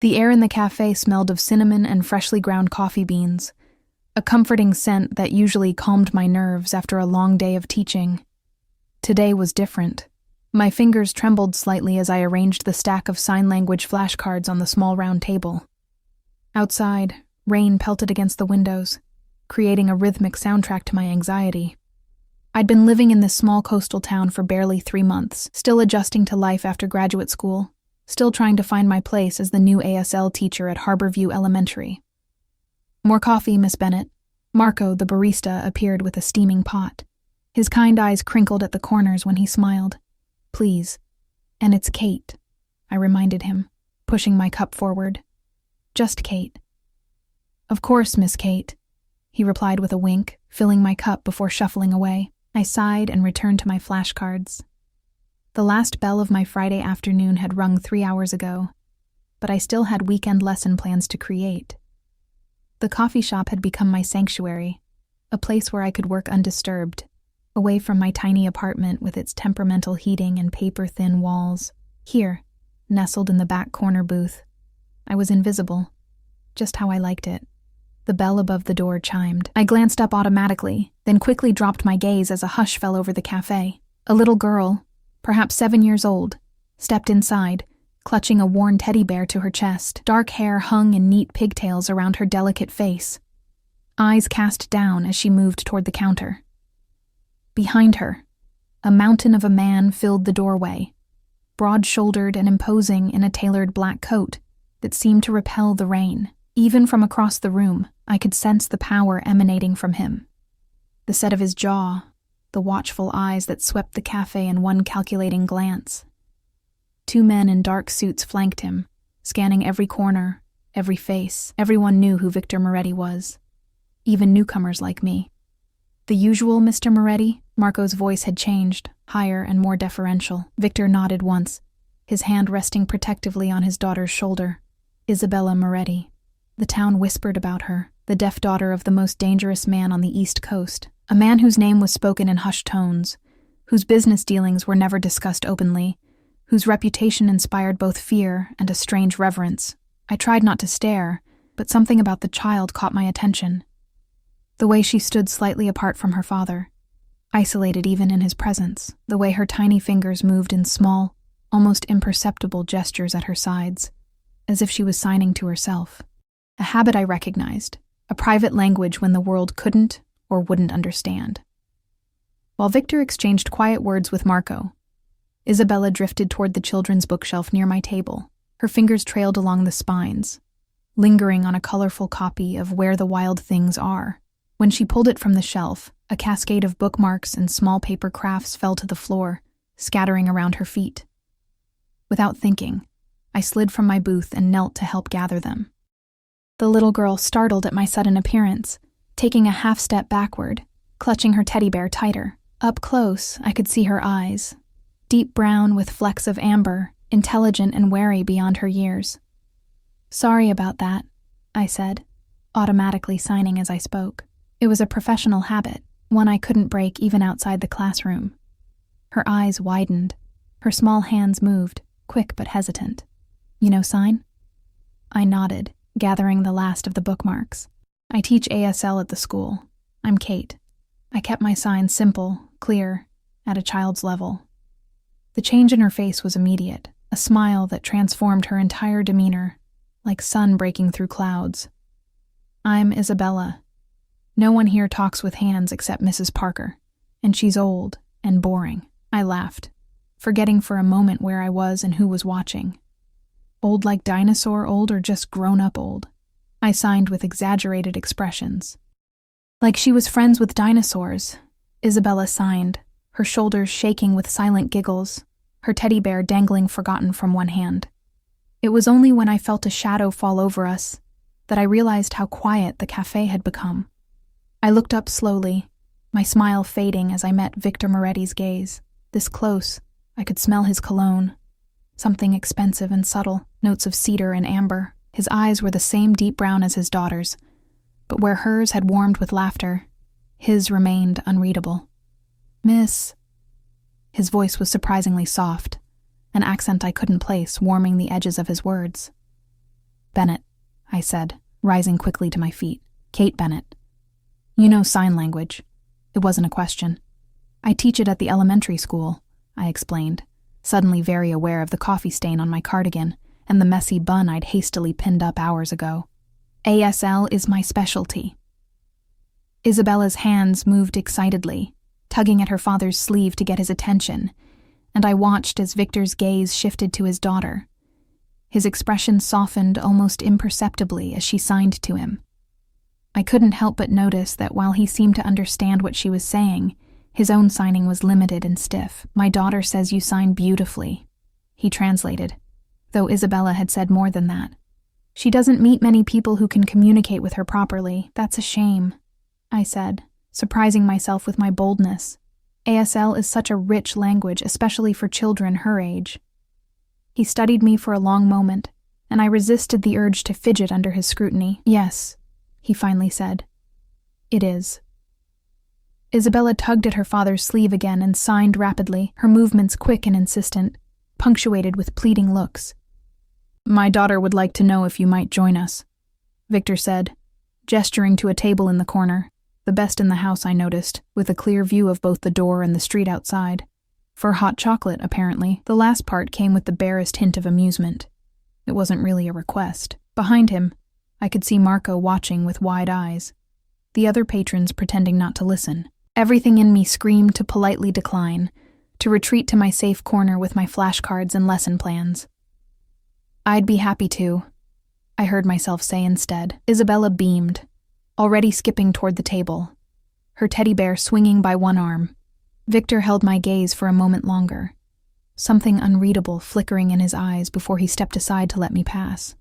The air in the cafe smelled of cinnamon and freshly ground coffee beans, a comforting scent that usually calmed my nerves after a long day of teaching. Today was different. My fingers trembled slightly as I arranged the stack of sign language flashcards on the small round table. Outside, rain pelted against the windows, creating a rhythmic soundtrack to my anxiety. I'd been living in this small coastal town for barely 3 months, still adjusting to life after graduate school, still trying to find my place as the new ASL teacher at Harborview Elementary. "More coffee, Miss Bennett." Marco, the barista, appeared with a steaming pot. His kind eyes crinkled at the corners when he smiled. "Please. And it's Kate," I reminded him, pushing my cup forward. "Just Kate." "Of course, Miss Kate," he replied with a wink, filling my cup before shuffling away. I sighed and returned to my flashcards. The last bell of my Friday afternoon had rung 3 hours ago, but I still had weekend lesson plans to create. The coffee shop had become my sanctuary, a place where I could work undisturbed, away from my tiny apartment with its temperamental heating and paper-thin walls. Here, nestled in the back corner booth, I was invisible, just how I liked it. The bell above the door chimed. I glanced up automatically, then quickly dropped my gaze as a hush fell over the cafe. A little girl, perhaps 7 years old, stepped inside, clutching a worn teddy bear to her chest. Dark hair hung in neat pigtails around her delicate face, eyes cast down as she moved toward the counter. Behind her, a mountain of a man filled the doorway, broad-shouldered and imposing in a tailored black coat that seemed to repel the rain. Even from across the room, I could sense the power emanating from him. The set of his jaw, the watchful eyes that swept the cafe in one calculating glance. 2 men in dark suits flanked him, scanning every corner, every face. Everyone knew who Victor Moretti was, even newcomers like me. "The usual Mr. Moretti?" Marco's voice had changed, higher and more deferential. Victor nodded once, his hand resting protectively on his daughter's shoulder. "Isabella Moretti." The town whispered about her, the deaf daughter of the most dangerous man on the East Coast, a man whose name was spoken in hushed tones, whose business dealings were never discussed openly, whose reputation inspired both fear and a strange reverence. I tried not to stare, but something about the child caught my attention. The way she stood slightly apart from her father, isolated even in his presence, the way her tiny fingers moved in small, almost imperceptible gestures at her sides, as if she was signing to herself. A habit I recognized, a private language when the world couldn't or wouldn't understand. While Victor exchanged quiet words with Marco, Isabella drifted toward the children's bookshelf near my table. Her fingers trailed along the spines, lingering on a colorful copy of Where the Wild Things Are. When she pulled it from the shelf, a cascade of bookmarks and small paper crafts fell to the floor, scattering around her feet. Without thinking, I slid from my booth and knelt to help gather them. The little girl startled at my sudden appearance, taking a half-step backward, clutching her teddy bear tighter. Up close, I could see her eyes, deep brown with flecks of amber, intelligent and wary beyond her years. "Sorry about that," I said, automatically signing as I spoke. It was a professional habit, one I couldn't break even outside the classroom. Her eyes widened. Her small hands moved, quick but hesitant. "You know sign?" I nodded, gathering the last of the bookmarks. "I teach ASL at the school. I'm Kate." I kept my sign simple, clear, at a child's level. The change in her face was immediate, a smile that transformed her entire demeanor, like sun breaking through clouds. "I'm Isabella. No one here talks with hands except Mrs. Parker, and she's old and boring." I laughed, forgetting for a moment where I was and who was watching. Old like dinosaur old or just grown-up old? I signed with exaggerated expressions. Like she was friends with dinosaurs, Isabella signed, her shoulders shaking with silent giggles, her teddy bear dangling forgotten from one hand. It was only when I felt a shadow fall over us that I realized how quiet the cafe had become. I looked up slowly, my smile fading as I met Victor Moretti's gaze. This close, I could smell his cologne, something expensive and subtle, notes of cedar and amber. His eyes were the same deep brown as his daughter's, but where hers had warmed with laughter, his remained unreadable. "Miss..." His voice was surprisingly soft, an accent I couldn't place, warming the edges of his words. Bennett, I said, rising quickly to my feet. Kate Bennett. You know sign language. It wasn't a question. I teach it at the elementary school, I explained, suddenly very aware of the coffee stain on my cardigan and the messy bun I'd hastily pinned up hours ago. ASL is my specialty. Isabella's hands moved excitedly, tugging at her father's sleeve to get his attention, and I watched as Victor's gaze shifted to his daughter. His expression softened almost imperceptibly as she signed to him. I couldn't help but notice that while he seemed to understand what she was saying, his own signing was limited and stiff. My daughter says you sign beautifully, he translated, though Isabella had said more than that. She doesn't meet many people who can communicate with her properly. That's a shame, I said, surprising myself with my boldness. ASL is such a rich language, especially for children her age. He studied me for a long moment, and I resisted the urge to fidget under his scrutiny. Yes, he finally said. It is. Isabella tugged at her father's sleeve again and signed rapidly, her movements quick and insistent, punctuated with pleading looks. My daughter would like to know if you might join us, Victor said, gesturing to a table in the corner, the best in the house I noticed, with a clear view of both the door and the street outside. For hot chocolate, apparently, the last part came with the barest hint of amusement. It wasn't really a request. Behind him, I could see Marco watching with wide eyes, the other patrons pretending not to listen. Everything in me screamed to politely decline, to retreat to my safe corner with my flashcards and lesson plans. I'd be happy to, I heard myself say instead. Isabella beamed, already skipping toward the table, her teddy bear swinging by one arm. Victor held my gaze for a moment longer, something unreadable flickering in his eyes before he stepped aside to let me pass.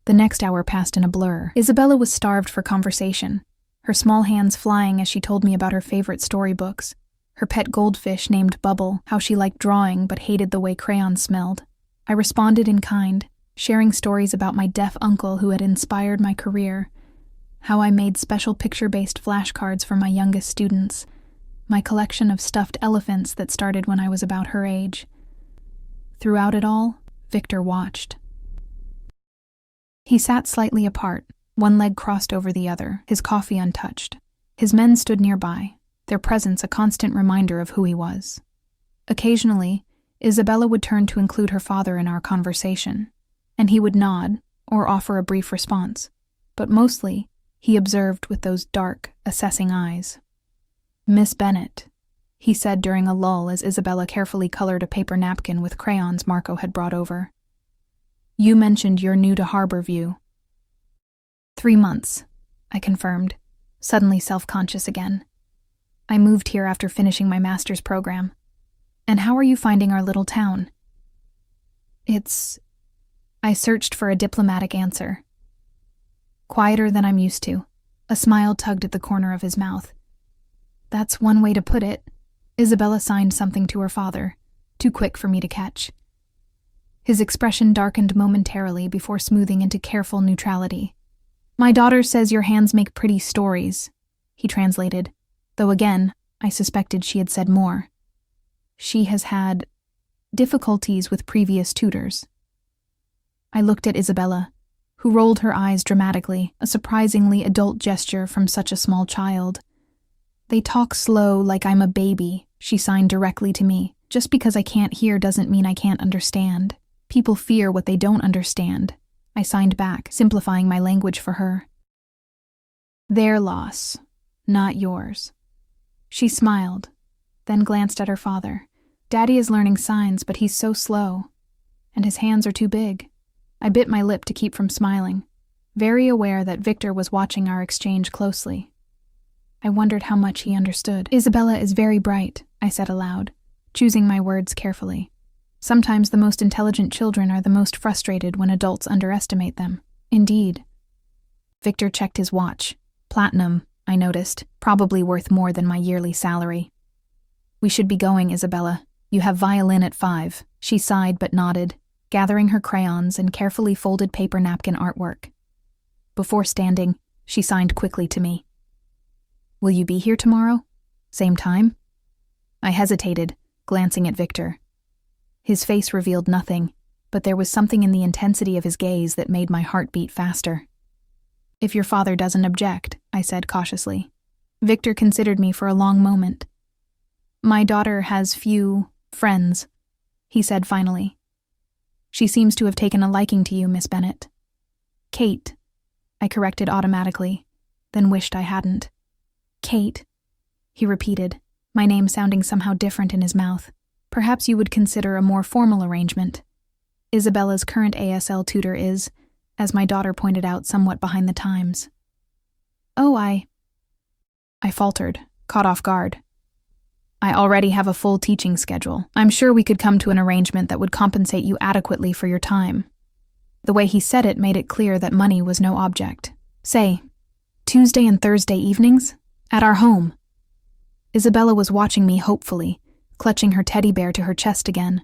The next hour passed in a blur. Isabella was starved for conversation, her small hands flying as she told me about her favorite storybooks, her pet goldfish named Bubble, how she liked drawing but hated the way crayons smelled. I responded in kind, sharing stories about my deaf uncle who had inspired my career, how I made special picture-based flashcards for my youngest students, my collection of stuffed elephants that started when I was about her age. Throughout it all, Victor watched. He sat slightly apart, one leg crossed over the other, his coffee untouched. His men stood nearby, their presence a constant reminder of who he was. Occasionally, Isabella would turn to include her father in our conversation, and he would nod or offer a brief response, but mostly he observed with those dark, assessing eyes. Miss Bennett, he said during a lull as Isabella carefully colored a paper napkin with crayons Marco had brought over. You mentioned you're new to Harborview. 3 months, I confirmed, suddenly self-conscious again. I moved here after finishing my master's program. And how are you finding our little town? I searched for a diplomatic answer. Quieter than I'm used to. A smile tugged at the corner of his mouth. That's one way to put it. Isabella signed something to her father, too quick for me to catch. His expression darkened momentarily before smoothing into careful neutrality. My daughter says your hands make pretty stories, he translated, though again, I suspected she had said more. She has had difficulties with previous tutors. I looked at Isabella, who rolled her eyes dramatically, a surprisingly adult gesture from such a small child. They talk slow like I'm a baby, she signed directly to me. Just because I can't hear doesn't mean I can't understand. People fear what they don't understand. I signed back, simplifying my language for her. Their loss, not yours. She smiled, then glanced at her father. Daddy is learning signs, but he's so slow, and his hands are too big. I bit my lip to keep from smiling, very aware that Victor was watching our exchange closely. I wondered how much he understood. Isabella is very bright, I said aloud, choosing my words carefully. Sometimes the most intelligent children are the most frustrated when adults underestimate them. Indeed. Victor checked his watch. Platinum, I noticed, probably worth more than my yearly salary. We should be going, Isabella. You have violin at 5. She sighed but nodded, gathering her crayons and carefully folded paper napkin artwork. Before standing, she signed quickly to me. Will you be here tomorrow? Same time? I hesitated, glancing at Victor. His face revealed nothing, but there was something in the intensity of his gaze that made my heart beat faster. "If your father doesn't object," I said cautiously. Victor considered me for a long moment. "My daughter has few friends," he said finally. "She seems to have taken a liking to you, Miss Bennet." "Kate," I corrected automatically, then wished I hadn't. "Kate," he repeated, my name sounding somehow different in his mouth. "Perhaps you would consider a more formal arrangement. Isabella's current ASL tutor is, as my daughter pointed out, somewhat behind the times." "Oh, I faltered, caught off guard. "I already have a full teaching schedule. I'm sure we could come to an arrangement that would compensate you adequately for your time." The way he said it made it clear that money was no object. "Say, Tuesday and Thursday evenings? At our home." Isabella was watching me hopefully, clutching her teddy bear to her chest again.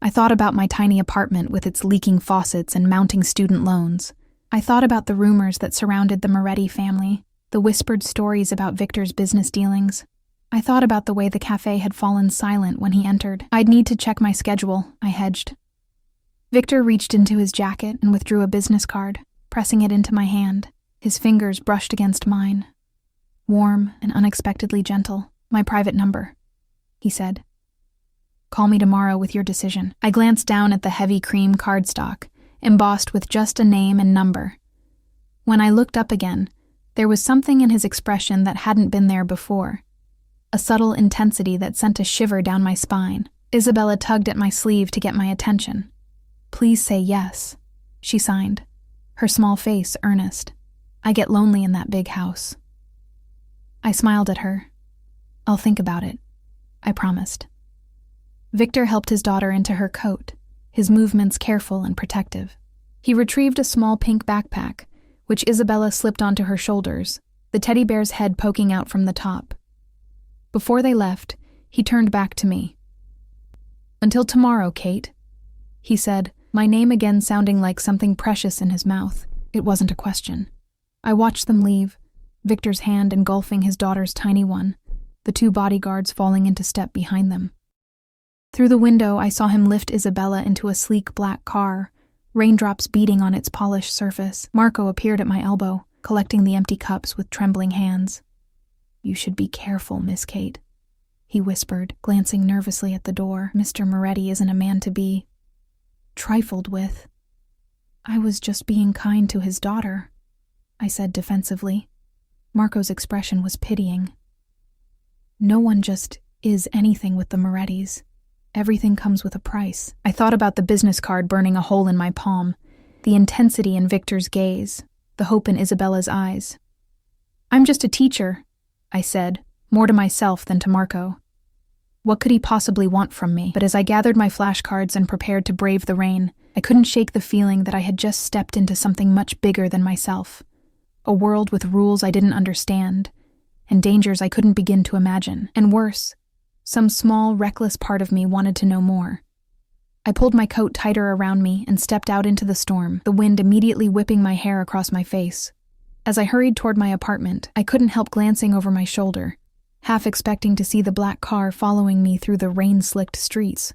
I thought about my tiny apartment with its leaking faucets and mounting student loans. I thought about the rumors that surrounded the Moretti family, the whispered stories about Victor's business dealings. I thought about the way the cafe had fallen silent when he entered. I'd need to check my schedule, I hedged. Victor reached into his jacket and withdrew a business card, pressing it into my hand. His fingers brushed against mine. "Warm and unexpectedly gentle. My private number," he said. "Call me tomorrow with your decision." I glanced down at the heavy cream cardstock, embossed with just a name and number. When I looked up again, there was something in his expression that hadn't been there before. A subtle intensity that sent a shiver down my spine. Isabella tugged at my sleeve to get my attention. "Please say yes," she signed, her small face earnest. "I get lonely in that big house." I smiled at her. "I'll think about it," I promised. Victor helped his daughter into her coat, his movements careful and protective. He retrieved a small pink backpack, which Isabella slipped onto her shoulders, the teddy bear's head poking out from the top. Before they left, he turned back to me. "Until tomorrow, Kate," he said, my name again sounding like something precious in his mouth. It wasn't a question. I watched them leave, Victor's hand engulfing his daughter's tiny one, the two bodyguards falling into step behind them. Through the window, I saw him lift Isabella into a sleek black car, raindrops beating on its polished surface. Marco appeared at my elbow, collecting the empty cups with trembling hands. "You should be careful, Miss Kate," he whispered, glancing nervously at the door. "Mr. Moretti isn't a man to be trifled with." "I was just being kind to his daughter," I said defensively. Marco's expression was pitying. "No one just is anything with the Morettis. Everything comes with a price." I thought about the business card burning a hole in my palm, the intensity in Victor's gaze, the hope in Isabella's eyes. "I'm just a teacher," I said, more to myself than to Marco. What could he possibly want from me? But as I gathered my flashcards and prepared to brave the rain, I couldn't shake the feeling that I had just stepped into something much bigger than myself. A world with rules I didn't understand, and dangers I couldn't begin to imagine. And worse, some small, reckless part of me wanted to know more. I pulled my coat tighter around me and stepped out into the storm, the wind immediately whipping my hair across my face. As I hurried toward my apartment, I couldn't help glancing over my shoulder, half expecting to see the black car following me through the rain-slicked streets.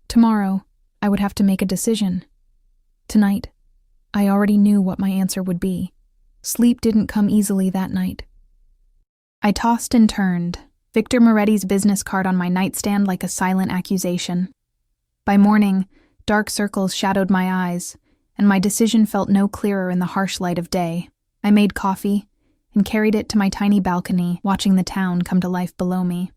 Tomorrow, I would have to make a decision. Tonight, I already knew what my answer would be. Sleep didn't come easily that night. I tossed and turned, Victor Moretti's business card on my nightstand like a silent accusation. By morning, dark circles shadowed my eyes, and my decision felt no clearer in the harsh light of day. I made coffee and carried it to my tiny balcony, watching the town come to life below me.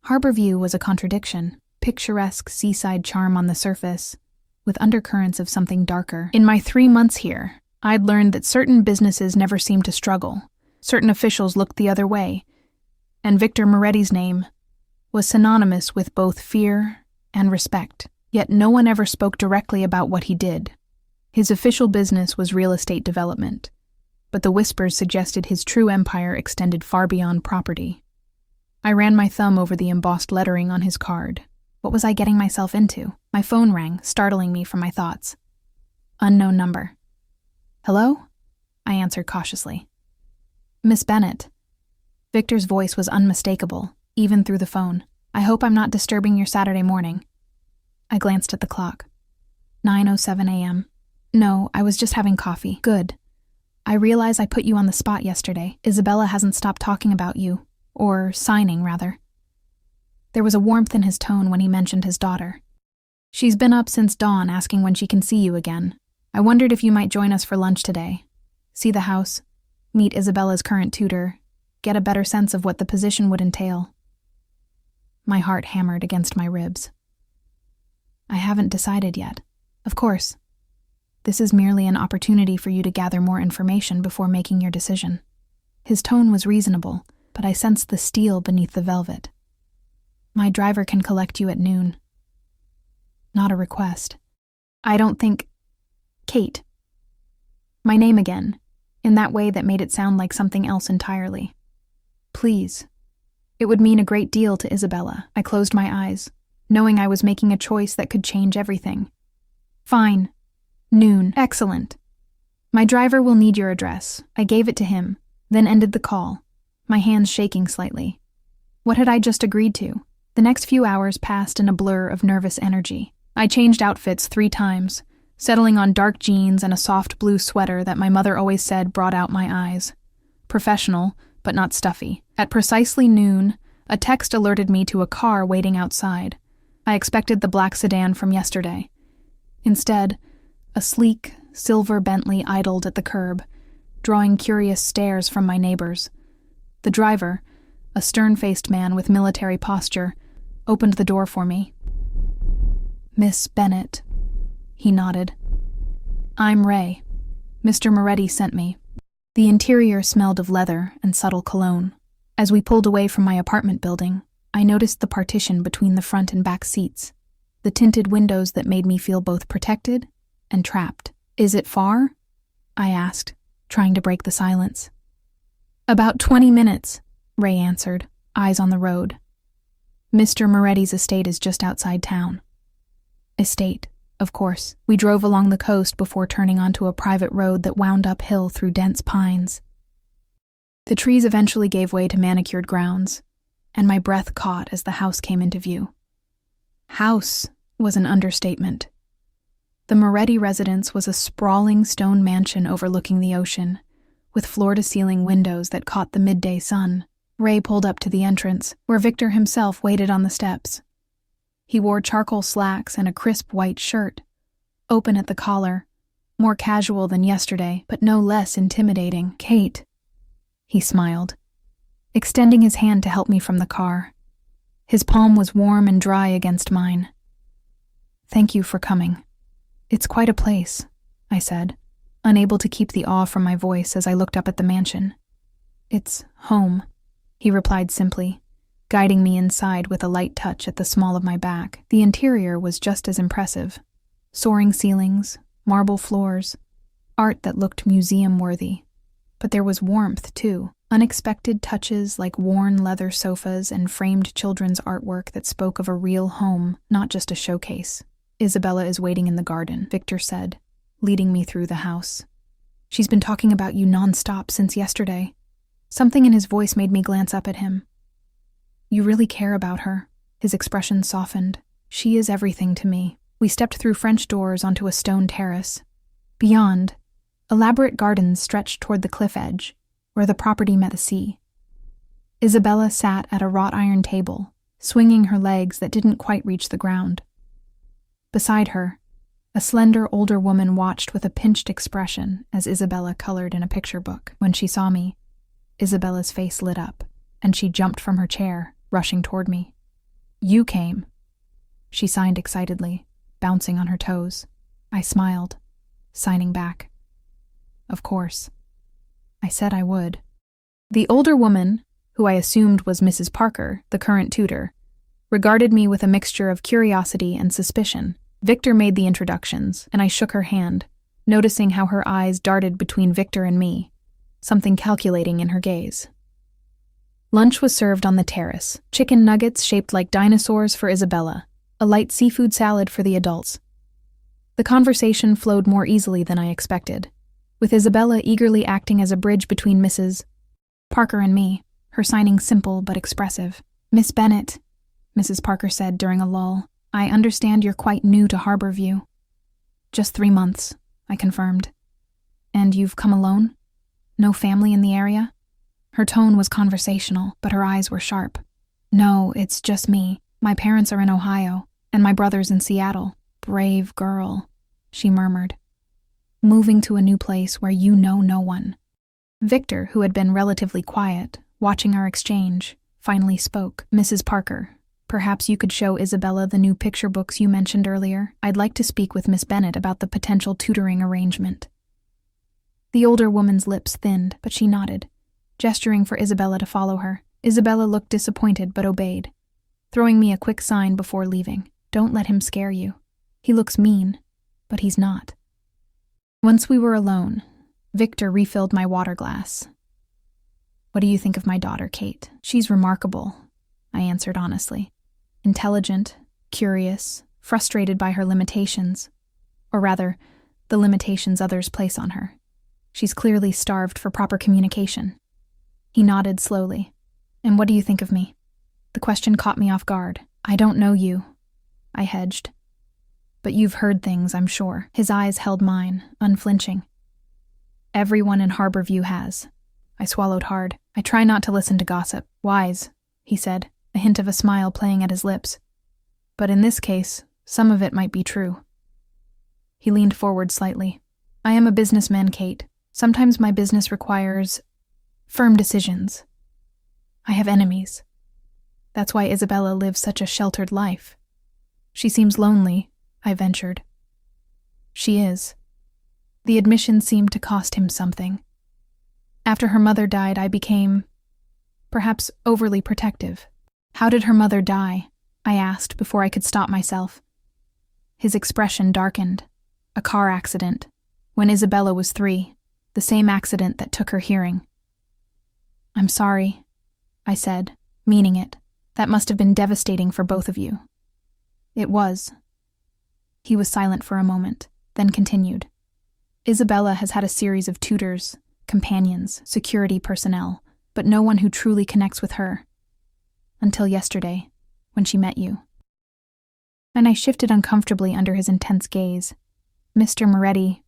Harborview was a contradiction, picturesque seaside charm on the surface, with undercurrents of something darker. In my 3 months here, I'd learned that certain businesses never seemed to struggle, certain officials looked the other way, and Victor Moretti's name was synonymous with both fear and respect. Yet no one ever spoke directly about what he did. His official business was real estate development, but the whispers suggested his true empire extended far beyond property. I ran my thumb over the embossed lettering on his card. What was I getting myself into? My phone rang, startling me from my thoughts. Unknown number. "Hello?" I answered cautiously. "Miss Bennet." Victor's voice was unmistakable, even through the phone. "I hope I'm not disturbing your Saturday morning." I glanced at the clock. 9:07 a.m. No, I was just having coffee. Good. I realize I put you on the spot yesterday. Isabella hasn't stopped talking about you. Or signing, rather. There was a warmth in his tone when he mentioned his daughter. She's been up since dawn asking when she can see you again. I wondered if you might join us for lunch today. See the house, meet Isabella's current tutor, get a better sense of what the position would entail. My heart hammered against my ribs. I haven't decided yet. Of course. This is merely an opportunity for you to gather more information before making your decision. His tone was reasonable, but I sensed the steel beneath the velvet. My driver can collect you at noon. Not a request. I don't think... Kate. My name again, in that way that made it sound like something else entirely. Please. It would mean a great deal to Isabella. I closed my eyes, knowing I was making a choice that could change everything. Fine. Noon. Excellent. My driver will need your address. I gave it to him, then ended the call, my hands shaking slightly. What had I just agreed to? The next few hours passed in a blur of nervous energy. I changed outfits 3 times, settling on dark jeans and a soft blue sweater that my mother always said brought out my eyes. Professional, but not stuffy. At precisely noon, a text alerted me to a car waiting outside. I expected the black sedan from yesterday. Instead, a sleek, silver Bentley idled at the curb, drawing curious stares from my neighbors. The driver, a stern-faced man with military posture, opened the door for me. Miss Bennett. He nodded. I'm Ray. Mr. Moretti sent me. The interior smelled of leather and subtle cologne. As we pulled away from my apartment building, I noticed the partition between the front and back seats, the tinted windows that made me feel both protected and trapped. Is it far? I asked, trying to break the silence. About 20 minutes, Ray answered, eyes on the road. Mr. Moretti's estate is just outside town. Estate, of course. We drove along the coast before turning onto a private road that wound uphill through dense pines. The trees eventually gave way to manicured grounds, and my breath caught as the house came into view. House was an understatement. The Moretti residence was a sprawling stone mansion overlooking the ocean, with floor-to-ceiling windows that caught the midday sun. Ray pulled up to the entrance, where Victor himself waited on the steps. He wore charcoal slacks and a crisp white shirt, open at the collar, more casual than yesterday, but no less intimidating. Kate, he smiled, extending his hand to help me from the car. His palm was warm and dry against mine. Thank you for coming. It's quite a place, I said, unable to keep the awe from my voice as I looked up at the mansion. It's home, he replied simply, guiding me inside with a light touch at the small of my back. The interior was just as impressive. Soaring ceilings, marble floors, art that looked museum-worthy. But there was warmth, too. Unexpected touches like worn leather sofas and framed children's artwork that spoke of a real home, not just a showcase. Isabella is waiting in the garden, Victor said, leading me through the house. She's been talking about you nonstop since yesterday. Something in his voice made me glance up at him. You really care about her. His expression softened. She is everything to me. We stepped through French doors onto a stone terrace. Beyond, elaborate gardens stretched toward the cliff edge, where the property met the sea. Isabella sat at a wrought iron table, swinging her legs that didn't quite reach the ground. Beside her, a slender older woman watched with a pinched expression as Isabella colored in a picture book. When she saw me, Isabella's face lit up, and she jumped from her chair, rushing toward me. You came. She signed excitedly, bouncing on her toes. I smiled, signing back. Of course. I said I would. The older woman, who I assumed was Mrs. Parker, the current tutor, regarded me with a mixture of curiosity and suspicion. Victor made the introductions, and I shook her hand, noticing how her eyes darted between Victor and me, something calculating in her gaze. Lunch was served on the terrace, chicken nuggets shaped like dinosaurs for Isabella, a light seafood salad for the adults. The conversation flowed more easily than I expected, with Isabella eagerly acting as a bridge between Mrs. Parker and me, her signing simple but expressive. Miss Bennett, Mrs. Parker said during a lull, I understand you're quite new to Harborview. Just 3 months, I confirmed. And you've come alone? No family in the area? Her tone was conversational, but her eyes were sharp. No, it's just me. My parents are in Ohio, and my brother's in Seattle. Brave girl, she murmured. Moving to a new place where you know no one. Victor, who had been relatively quiet, watching our exchange, finally spoke. Mrs. Parker, perhaps you could show Isabella the new picture books you mentioned earlier. I'd like to speak with Miss Bennett about the potential tutoring arrangement. The older woman's lips thinned, but she nodded, gesturing for Isabella to follow her. Isabella looked disappointed but obeyed, throwing me a quick sign before leaving. Don't let him scare you. He looks mean, but he's not. Once we were alone, Victor refilled my water glass. What do you think of my daughter, Kate? She's remarkable, I answered honestly. Intelligent, curious, frustrated by her limitations. Or rather, the limitations others place on her. She's clearly starved for proper communication. He nodded slowly. And what do you think of me? The question caught me off guard. I don't know you, I hedged. But you've heard things, I'm sure. His eyes held mine, unflinching. Everyone in Harborview has. I swallowed hard. I try not to listen to gossip. Wise, he said, a hint of a smile playing at his lips. But in this case, some of it might be true. He leaned forward slightly. I am a businessman, Kate. Sometimes my business requires firm decisions. I have enemies. That's why Isabella lives such a sheltered life. She seems lonely, I ventured. She is. The admission seemed to cost him something. After her mother died, I became, perhaps, overly protective. How did her mother die? I asked before I could stop myself. His expression darkened. A car accident. When Isabella was 3, the same accident that took her hearing. I'm sorry, I said, meaning it. That must have been devastating for both of you. It was. He was silent for a moment, then continued. Isabella has had a series of tutors, companions, security personnel, but no one who truly connects with her. Until yesterday, when she met you. And I shifted uncomfortably under his intense gaze. Mr. Moretti.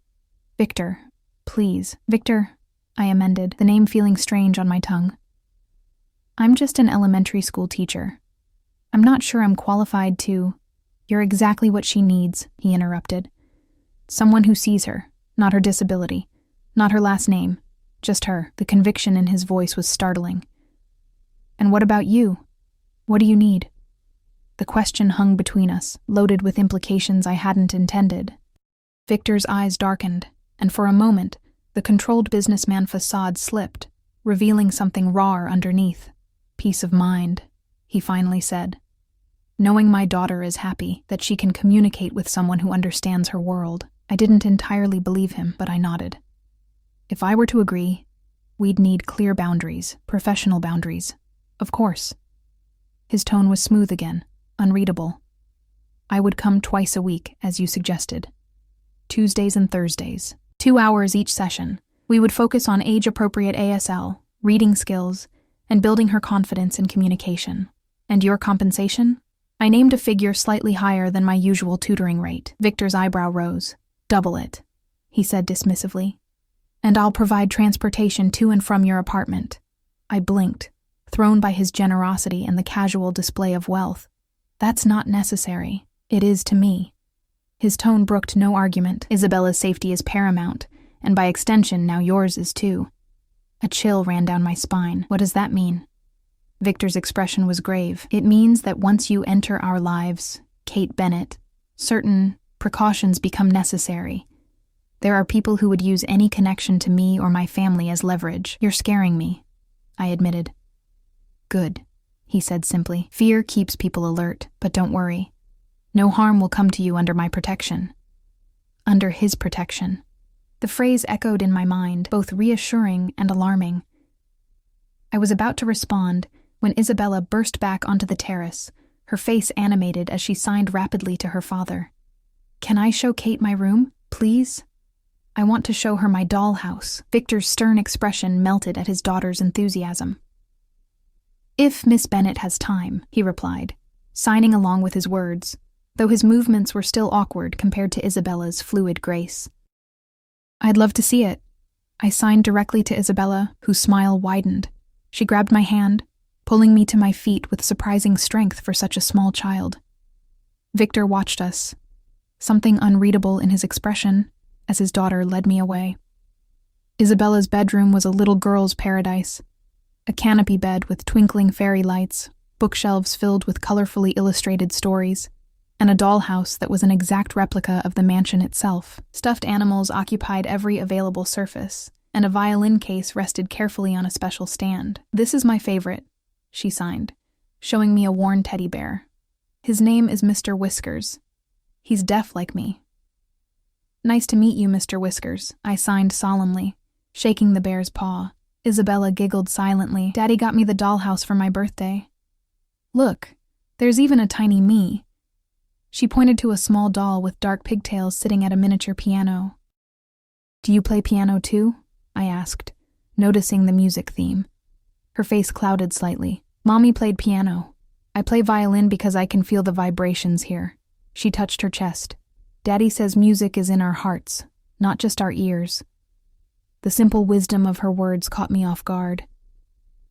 Victor, please. Victor, I amended, the name feeling strange on my tongue. I'm just an elementary school teacher. I'm not sure I'm qualified to... You're exactly what she needs, he interrupted. Someone who sees her, not her disability, not her last name, just her. The conviction in his voice was startling. And what about you? What do you need? The question hung between us, loaded with implications I hadn't intended. Victor's eyes darkened, and for a moment, the controlled businessman facade slipped, revealing something rawer underneath. Peace of mind, he finally said. Knowing my daughter is happy, that she can communicate with someone who understands her world. I didn't entirely believe him, but I nodded. If I were to agree, we'd need clear boundaries, professional boundaries. Of course. His tone was smooth again, unreadable. I would come twice a week, as you suggested. Tuesdays and Thursdays. 2 hours each session. We would focus on age-appropriate ASL, reading skills, and building her confidence in communication. And your compensation? I named a figure slightly higher than my usual tutoring rate. Victor's eyebrow rose. Double it, he said dismissively. And I'll provide transportation to and from your apartment. I blinked, thrown by his generosity and the casual display of wealth. That's not necessary. It is to me. His tone brooked no argument. Isabella's safety is paramount, and by extension now yours is too. A chill ran down my spine. What does that mean? Victor's expression was grave. It means that once you enter our lives, Kate Bennett, certain precautions become necessary. There are people who would use any connection to me or my family as leverage. You're scaring me, I admitted. Good, he said simply. Fear keeps people alert, but don't worry. No harm will come to you under my protection. Under his protection. The phrase echoed in my mind, both reassuring and alarming. I was about to respond when Isabella burst back onto the terrace, her face animated as she signed rapidly to her father. Can I show Kate my room, please? I want to show her my dollhouse. Victor's stern expression melted at his daughter's enthusiasm. If Miss Bennett has time, he replied, signing along with his words. though his movements were still awkward compared to Isabella's fluid grace. "I'd love to see it." I signed directly to Isabella, whose smile widened. She grabbed my hand, pulling me to my feet with surprising strength for such a small child. Victor watched us, something unreadable in his expression, as his daughter led me away. Isabella's bedroom was a little girl's paradise. A canopy bed with twinkling fairy lights, bookshelves filled with colorfully illustrated stories, and a dollhouse that was an exact replica of the mansion itself. Stuffed animals occupied every available surface, and a violin case rested carefully on a special stand. "This is my favorite," she signed, showing me a worn teddy bear. "His name is Mr. Whiskers. He's deaf like me." "Nice to meet you, Mr. Whiskers," I signed solemnly, shaking the bear's paw. Isabella giggled silently. "Daddy got me the dollhouse for my birthday. Look, there's even a tiny me." She pointed to a small doll with dark pigtails sitting at a miniature piano. "Do you play piano too?" I asked, noticing the music theme. Her face clouded slightly. "Mommy played piano. I play violin because I can feel the vibrations here." She touched her chest. "Daddy says music is in our hearts, not just our ears." The simple wisdom of her words caught me off guard.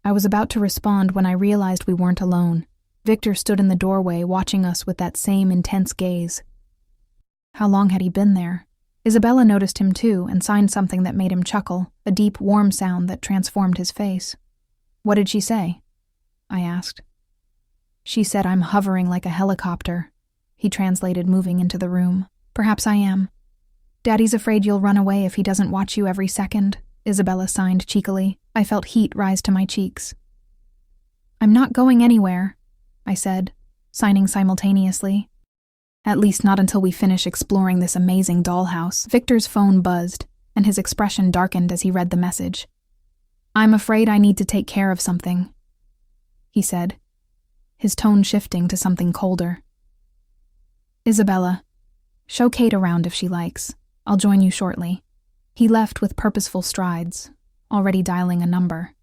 I was about to respond when I realized we weren't alone. Victor stood in the doorway, watching us with that same intense gaze. How long had he been there? Isabella noticed him too and signed something that made him chuckle, a deep, warm sound that transformed his face. "What did she say?" I asked. "She said I'm hovering like a helicopter," he translated, moving into the room. "Perhaps I am." "Daddy's afraid you'll run away if he doesn't watch you every second," Isabella signed cheekily. I felt heat rise to my cheeks. "I'm not going anywhere," I said, signing simultaneously. "At least not until we finish exploring this amazing dollhouse." Victor's phone buzzed, and his expression darkened as he read the message. "I'm afraid I need to take care of something," he said, his tone shifting to something colder. "Isabella, show Kate around if she likes. I'll join you shortly." He left with purposeful strides, already dialing a number.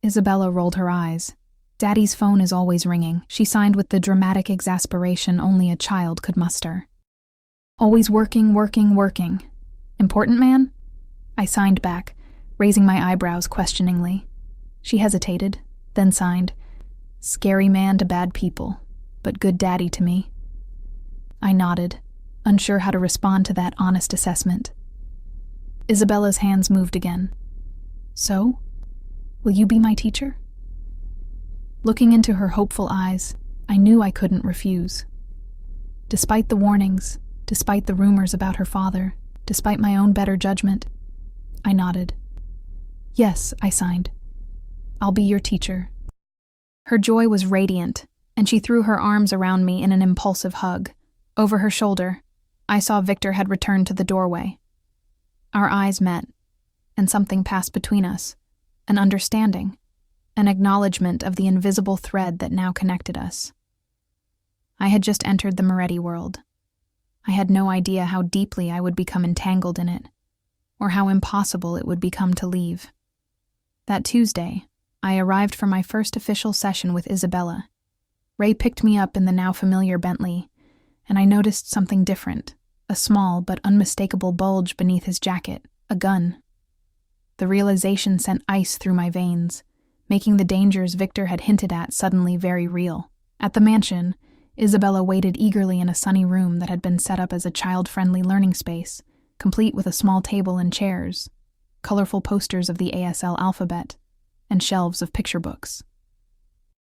Isabella rolled her eyes. Daddy's phone is always ringing, she signed with the dramatic exasperation only a child could muster. "Always working, working, working. Important man?" I signed back, raising my eyebrows questioningly. She hesitated, then signed, "Scary man to bad people, but good daddy to me." I nodded, unsure how to respond to that honest assessment. Isabella's hands moved again. "So? Will you be my teacher?" Looking into her hopeful eyes, I knew I couldn't refuse. Despite the warnings, despite the rumors about her father, despite my own better judgment, I nodded. "Yes," I signed. "I'll be your teacher." Her joy was radiant, and she threw her arms around me in an impulsive hug. Over her shoulder, I saw Victor had returned to the doorway. Our eyes met, and something passed between us, an understanding, an acknowledgement of the invisible thread that now connected us. I had just entered the Moretti world. I had no idea how deeply I would become entangled in it, or how impossible it would become to leave. That Tuesday, I arrived for my first official session with Isabella. Ray picked me up in the now familiar Bentley, and I noticed something different, a small but unmistakable bulge beneath his jacket, a gun. The realization sent ice through my veins, making the dangers Victor had hinted at suddenly very real. At the mansion, Isabella waited eagerly in a sunny room that had been set up as a child-friendly learning space, complete with a small table and chairs, colorful posters of the ASL alphabet, and shelves of picture books.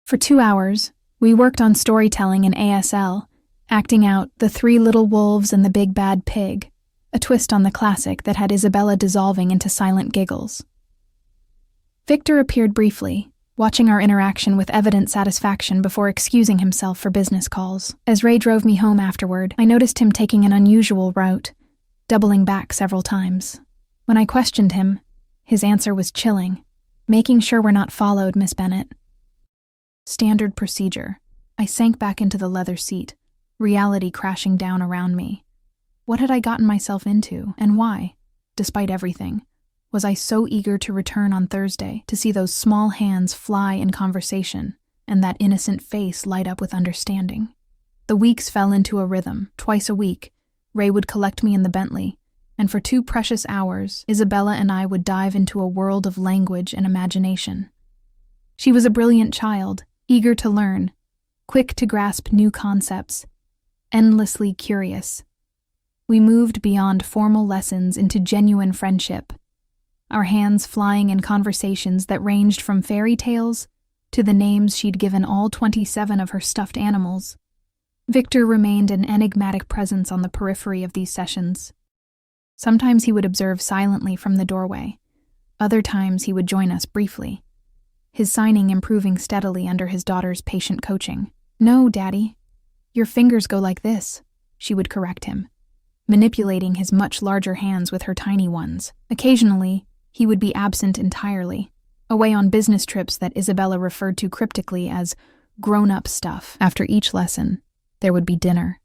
For 2 hours, we worked on storytelling in ASL, acting out The Three Little Wolves and the Big Bad Pig, a twist on the classic that had Isabella dissolving into silent giggles. Victor appeared briefly, watching our interaction with evident satisfaction before excusing himself for business calls. As Ray drove me home afterward, I noticed him taking an unusual route, doubling back several times. When I questioned him, his answer was chilling. "Making sure we're not followed, Miss Bennett." Standard procedure. I sank back into the leather seat, reality crashing down around me. What had I gotten myself into, and why, despite everything, was I so eager to return on Thursday to see those small hands fly in conversation and that innocent face light up with understanding? The weeks fell into a rhythm. Twice a week, Ray would collect me in the Bentley, and for 2 precious hours, Isabella and I would dive into a world of language and imagination. She was a brilliant child, eager to learn, quick to grasp new concepts, endlessly curious. We moved beyond formal lessons into genuine friendship, our hands flying in conversations that ranged from fairy tales to the names she'd given all 27 of her stuffed animals. Victor remained an enigmatic presence on the periphery of these sessions. Sometimes he would observe silently from the doorway. Other times he would join us briefly, his signing improving steadily under his daughter's patient coaching. "No, Daddy, your fingers go like this," she would correct him, manipulating his much larger hands with her tiny ones. Occasionally, he would be absent entirely, away on business trips that Isabella referred to cryptically as grown-up stuff. After each lesson, there would be dinner.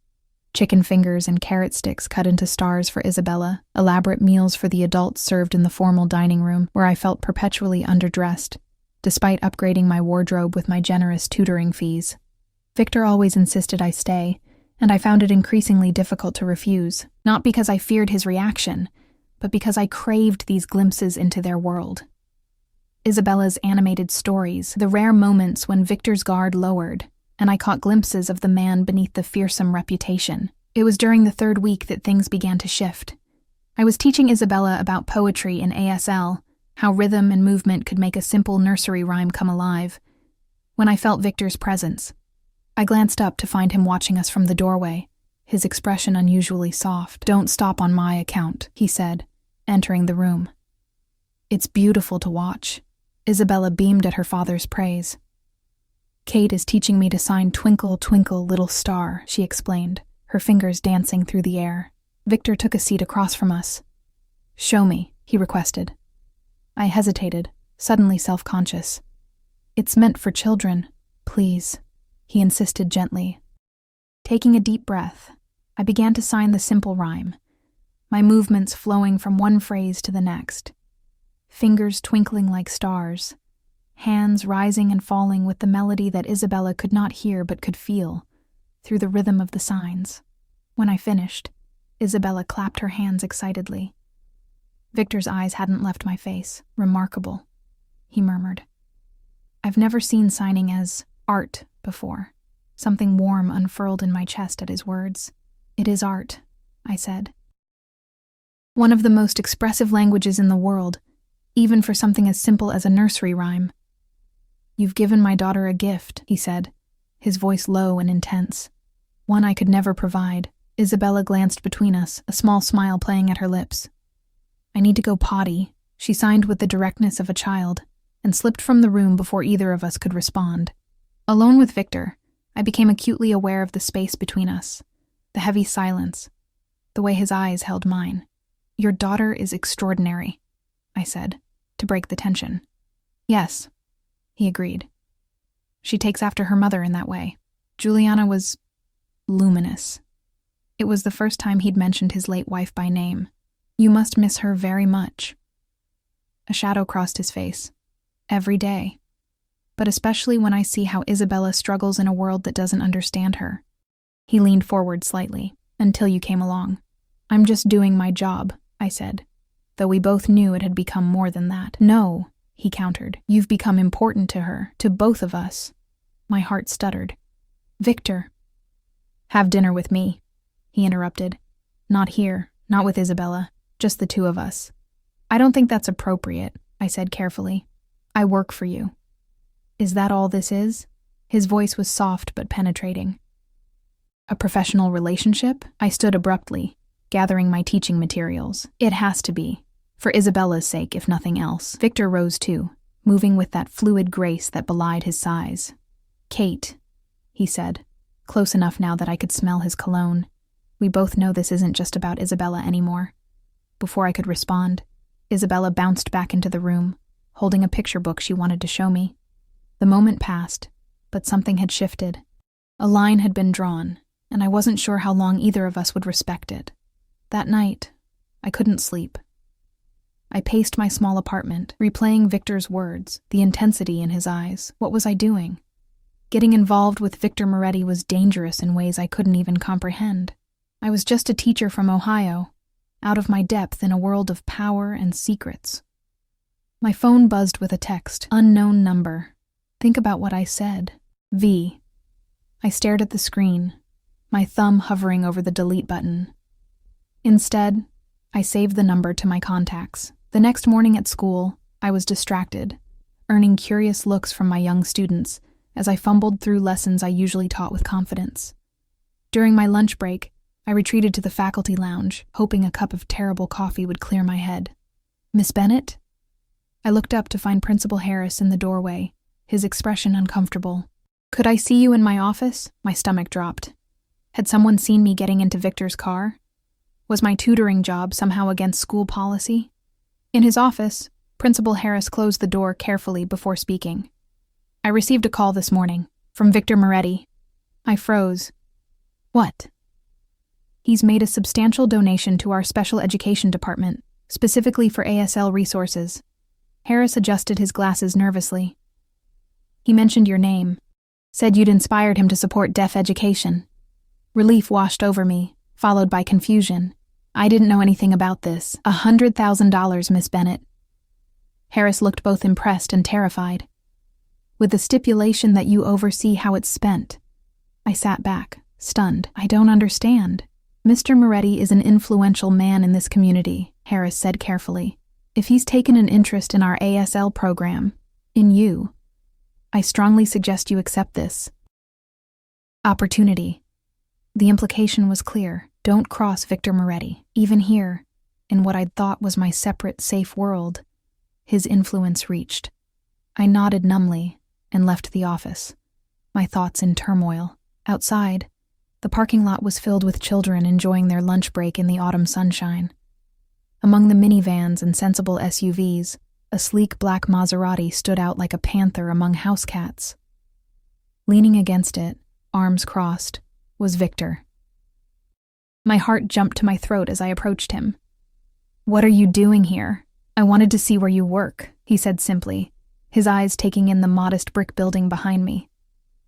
Chicken fingers and carrot sticks cut into stars for Isabella, elaborate meals for the adults served in the formal dining room where I felt perpetually underdressed, despite upgrading my wardrobe with my generous tutoring fees. Victor always insisted I stay, and I found it increasingly difficult to refuse, not because I feared his reaction, but because I craved these glimpses into their world. Isabella's animated stories, the rare moments when Victor's guard lowered, and I caught glimpses of the man beneath the fearsome reputation. It was during the 3rd week that things began to shift. I was teaching Isabella about poetry in ASL, how rhythm and movement could make a simple nursery rhyme come alive, when I felt Victor's presence. I glanced up to find him watching us from the doorway, his expression unusually soft. "Don't stop on my account," he said, entering the room. "It's beautiful to watch." Isabella beamed at her father's praise. "Kate is teaching me to sign Twinkle, Twinkle, Little Star," she explained, her fingers dancing through the air. Victor took a seat across from us. "Show me," he requested. I hesitated, suddenly self-conscious. "It's meant for children, please," he insisted gently. Taking a deep breath, I began to sign the simple rhyme, my movements flowing from one phrase to the next, fingers twinkling like stars, hands rising and falling with the melody that Isabella could not hear but could feel, through the rhythm of the signs. When I finished, Isabella clapped her hands excitedly. Victor's eyes hadn't left my face. "Remarkable," he murmured. "I've never seen signing as art before." Something warm unfurled in my chest at his words. "It is art," I said. "One of the most expressive languages in the world, even for something as simple as a nursery rhyme." "You've given my daughter a gift," he said, his voice low and intense. "One I could never provide." Isabella glanced between us, a small smile playing at her lips. "I need to go potty," she signed with the directness of a child, and slipped from the room before either of us could respond. Alone with Victor, I became acutely aware of the space between us, the heavy silence, the way his eyes held mine. "Your daughter is extraordinary," I said, to break the tension. "Yes," he agreed. "She takes after her mother in that way." Juliana was luminous. It was the first time he'd mentioned his late wife by name. "You must miss her very much." A shadow crossed his face. "Every day. But especially when I see how Isabella struggles in a world that doesn't understand her." He leaned forward slightly. "Until you came along." "I'm just doing my job," I said, though we both knew it had become more than that. "No," he countered. "You've become important to her, to both of us." My heart stuttered. "Victor." "Have dinner with me," he interrupted. "Not here, not with Isabella, just the 2 of us." "I don't think that's appropriate," I said carefully. "I work for you." "Is that all this is?" His voice was soft but penetrating. "A professional relationship?" I stood abruptly, gathering my teaching materials. "It has to be, for Isabella's sake if nothing else." Victor rose too, moving with that fluid grace that belied his size. "Kate," he said, close enough now that I could smell his cologne. "We both know this isn't just about Isabella anymore." Before I could respond, Isabella bounced back into the room, holding a picture book she wanted to show me. The moment passed, but something had shifted. A line had been drawn, and I wasn't sure how long either of us would respect it. That night, I couldn't sleep. I paced my small apartment, replaying Victor's words, the intensity in his eyes. What was I doing? Getting involved with Victor Moretti was dangerous in ways I couldn't even comprehend. I was just a teacher from Ohio, out of my depth in a world of power and secrets. My phone buzzed with a text. Unknown number. Think about what I said. V. I stared at the screen, my thumb hovering over the delete button. Instead, I saved the number to my contacts. The next morning at school, I was distracted, earning curious looks from my young students as I fumbled through lessons I usually taught with confidence. During my lunch break, I retreated to the faculty lounge, hoping a cup of terrible coffee would clear my head. Miss Bennett? I looked up to find Principal Harris in the doorway, his expression uncomfortable. Could I see you in my office? My stomach dropped. Had someone seen me getting into Victor's car? Was my tutoring job somehow against school policy? In his office, Principal Harris closed the door carefully before speaking. I received a call this morning, from Victor Moretti. I froze. What? He's made a substantial donation to our special education department, specifically for ASL resources. Harris adjusted his glasses nervously. He mentioned your name, said you'd inspired him to support deaf education. Relief washed over me, followed by confusion. I didn't know anything about this. $100,000, Miss Bennett. Harris looked both impressed and terrified. With the stipulation that you oversee how it's spent. I sat back, stunned. I don't understand. Mr. Moretti is an influential man in this community, Harris said carefully. If he's taken an interest in our ASL program, in you, I strongly suggest you accept this opportunity. The implication was clear. Don't cross Victor Moretti. Even here, in what I'd thought was my separate, safe world, his influence reached. I nodded numbly and left the office, my thoughts in turmoil. Outside, the parking lot was filled with children enjoying their lunch break in the autumn sunshine. Among the minivans and sensible SUVs, a sleek black Maserati stood out like a panther among house cats. Leaning against it, arms crossed, was Victor. My heart jumped to my throat as I approached him. What are you doing here? I wanted to see where you work, he said simply, his eyes taking in the modest brick building behind me.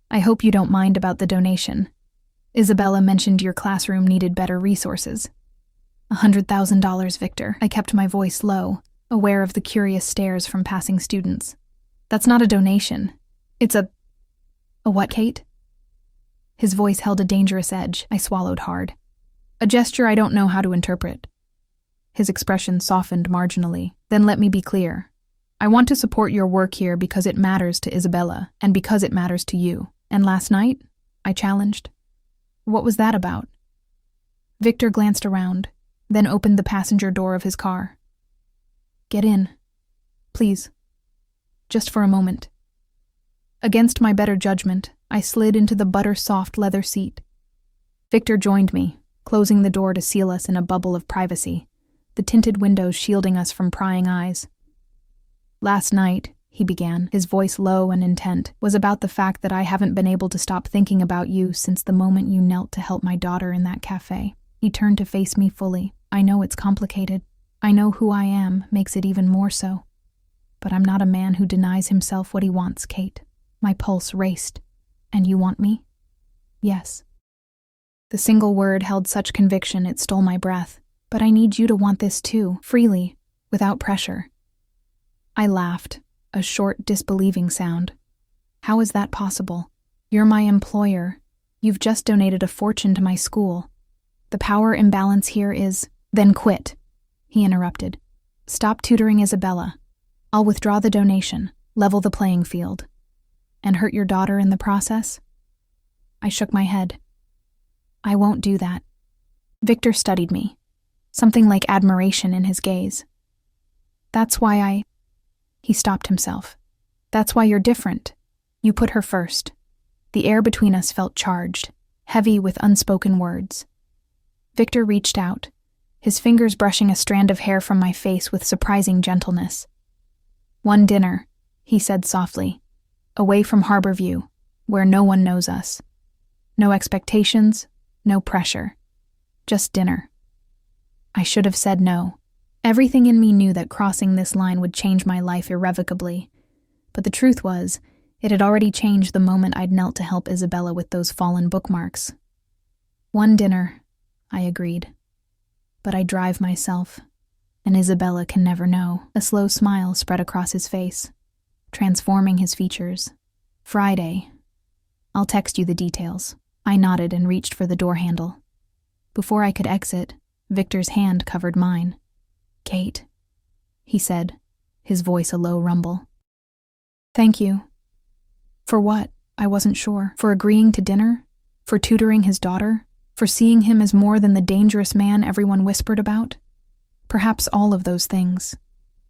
I hope you don't mind about the donation. Isabella mentioned your classroom needed better resources. $100,000, Victor. I kept my voice low, aware of the curious stares from passing students. That's not a donation. It's a what, Kate? His voice held a dangerous edge. I swallowed hard. A gesture I don't know how to interpret. His expression softened marginally. Then let me be clear. I want to support your work here because it matters to Isabella, and because it matters to you. And last night, I challenged. What was that about? Victor glanced around, then opened the passenger door of his car. Get in. Please. Just for a moment. Against my better judgment, I slid into the butter-soft leather seat. Victor joined me, closing the door to seal us in a bubble of privacy, the tinted windows shielding us from prying eyes. Last night, he began, his voice low and intent, was about the fact that I haven't been able to stop thinking about you since the moment you knelt to help my daughter in that cafe. He turned to face me fully. I know it's complicated. I know who I am makes it even more so. But I'm not a man who denies himself what he wants, Kate. My pulse raced. And you want me? Yes. The single word held such conviction it stole my breath. But I need you to want this too, freely, without pressure. I laughed, a short, disbelieving sound. How is that possible? You're my employer. You've just donated a fortune to my school. The power imbalance here is— Then quit, he interrupted. Stop tutoring Isabella. I'll withdraw the donation, level the playing field. And hurt your daughter in the process? I shook my head. I won't do that. Victor studied me, something like admiration in his gaze. That's why He stopped himself. That's why you're different. You put her first. The air between us felt charged, heavy with unspoken words. Victor reached out, his fingers brushing a strand of hair from my face with surprising gentleness. One dinner, he said softly, away from Harborview, where no one knows us. No expectations, no pressure. Just dinner. I should have said no. Everything in me knew that crossing this line would change my life irrevocably. But the truth was, It had already changed the moment I'd knelt to help Isabella with those fallen bookmarks. One dinner, I agreed. But I drive myself, and Isabella can never know. A slow smile spread across his face, transforming his features. Friday. I'll text you the details. I nodded and reached for the door handle. Before I could exit, Victor's hand covered mine. Kate, he said, his voice a low rumble. Thank you. For what? I wasn't sure. For agreeing to dinner? For tutoring his daughter? For seeing him as more than the dangerous man everyone whispered about? Perhaps all of those things.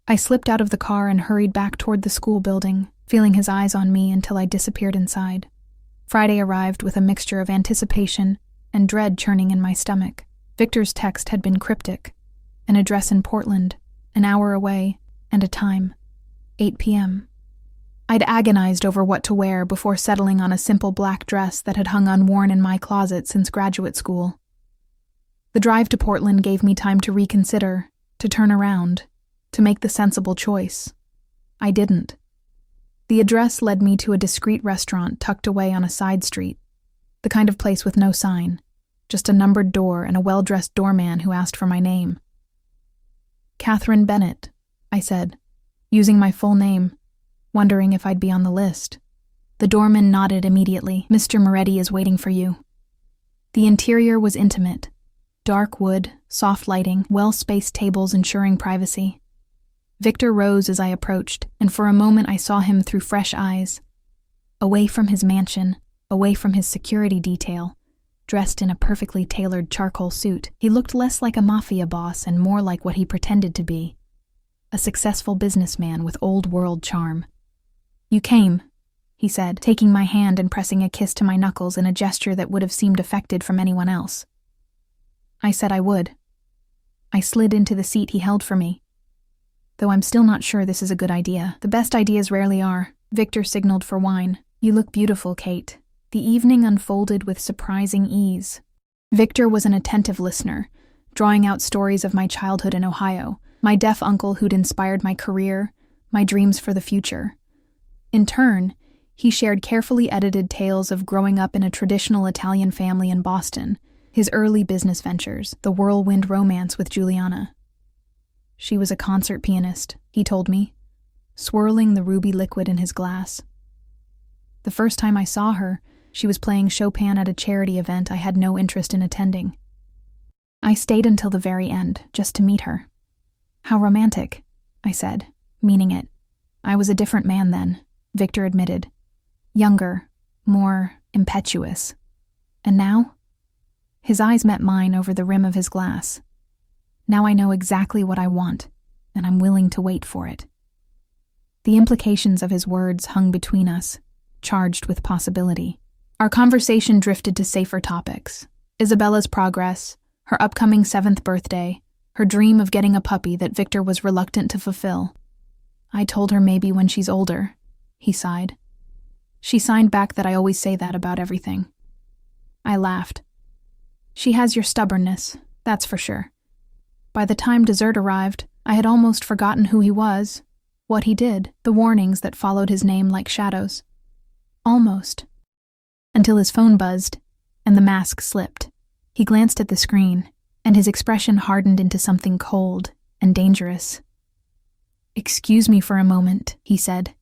I slipped out of the car and hurried back toward the school building, feeling his eyes on me until I disappeared inside. Friday arrived with a mixture of anticipation and dread churning in my stomach. Victor's text had been cryptic. An address in Portland, an hour away, and a time, 8 p.m. I'd agonized over what to wear before settling on a simple black dress that had hung unworn in my closet since graduate school. The drive to Portland gave me time to reconsider, to turn around, to make the sensible choice. I didn't. The address led me to a discreet restaurant tucked away on a side street, the kind of place with no sign, just a numbered door and a well-dressed doorman who asked for my name. Catherine Bennett, I said, using my full name, wondering if I'd be on the list. The doorman nodded immediately. Mr. Moretti is waiting for you. The interior was intimate. Dark wood, soft lighting, well-spaced tables ensuring privacy. Victor rose as I approached, and for a moment I saw him through fresh eyes. Away from his mansion, away from his security detail, dressed in a perfectly tailored charcoal suit, he looked less like a Mafia boss and more like what he pretended to be. A successful businessman with old-world charm. You came, he said, taking my hand and pressing a kiss to my knuckles in a gesture that would have seemed affected from anyone else. I said I would. I slid into the seat he held for me. Though I'm still not sure this is a good idea. The best ideas rarely are. Victor signaled for wine. You look beautiful, Kate. The evening unfolded with surprising ease. Victor was an attentive listener, drawing out stories of my childhood in Ohio, my deaf uncle who'd inspired my career, my dreams for the future. In turn, he shared carefully edited tales of growing up in a traditional Italian family in Boston, his early business ventures, the whirlwind romance with Juliana. She was a concert pianist, he told me, swirling the ruby liquid in his glass. The first time I saw her, she was playing Chopin at a charity event I had no interest in attending. I stayed until the very end, just to meet her. How romantic, I said, meaning it. I was a different man then, Victor admitted. Younger, more impetuous. And now? His eyes met mine over the rim of his glass. Now I know exactly what I want, and I'm willing to wait for it. The implications of his words hung between us, charged with possibility. Our conversation drifted to safer topics. Isabella's progress, her upcoming 7th birthday, her dream of getting a puppy that Victor was reluctant to fulfill. I told her maybe when she's older, he sighed. She signed back that I always say that about everything. I laughed. She has your stubbornness, that's for sure. By the time dessert arrived, I had almost forgotten who he was, what he did, the warnings that followed his name like shadows. Almost. Until his phone buzzed, and the mask slipped. He glanced at the screen, and his expression hardened into something cold and dangerous. "Excuse me for a moment," he said,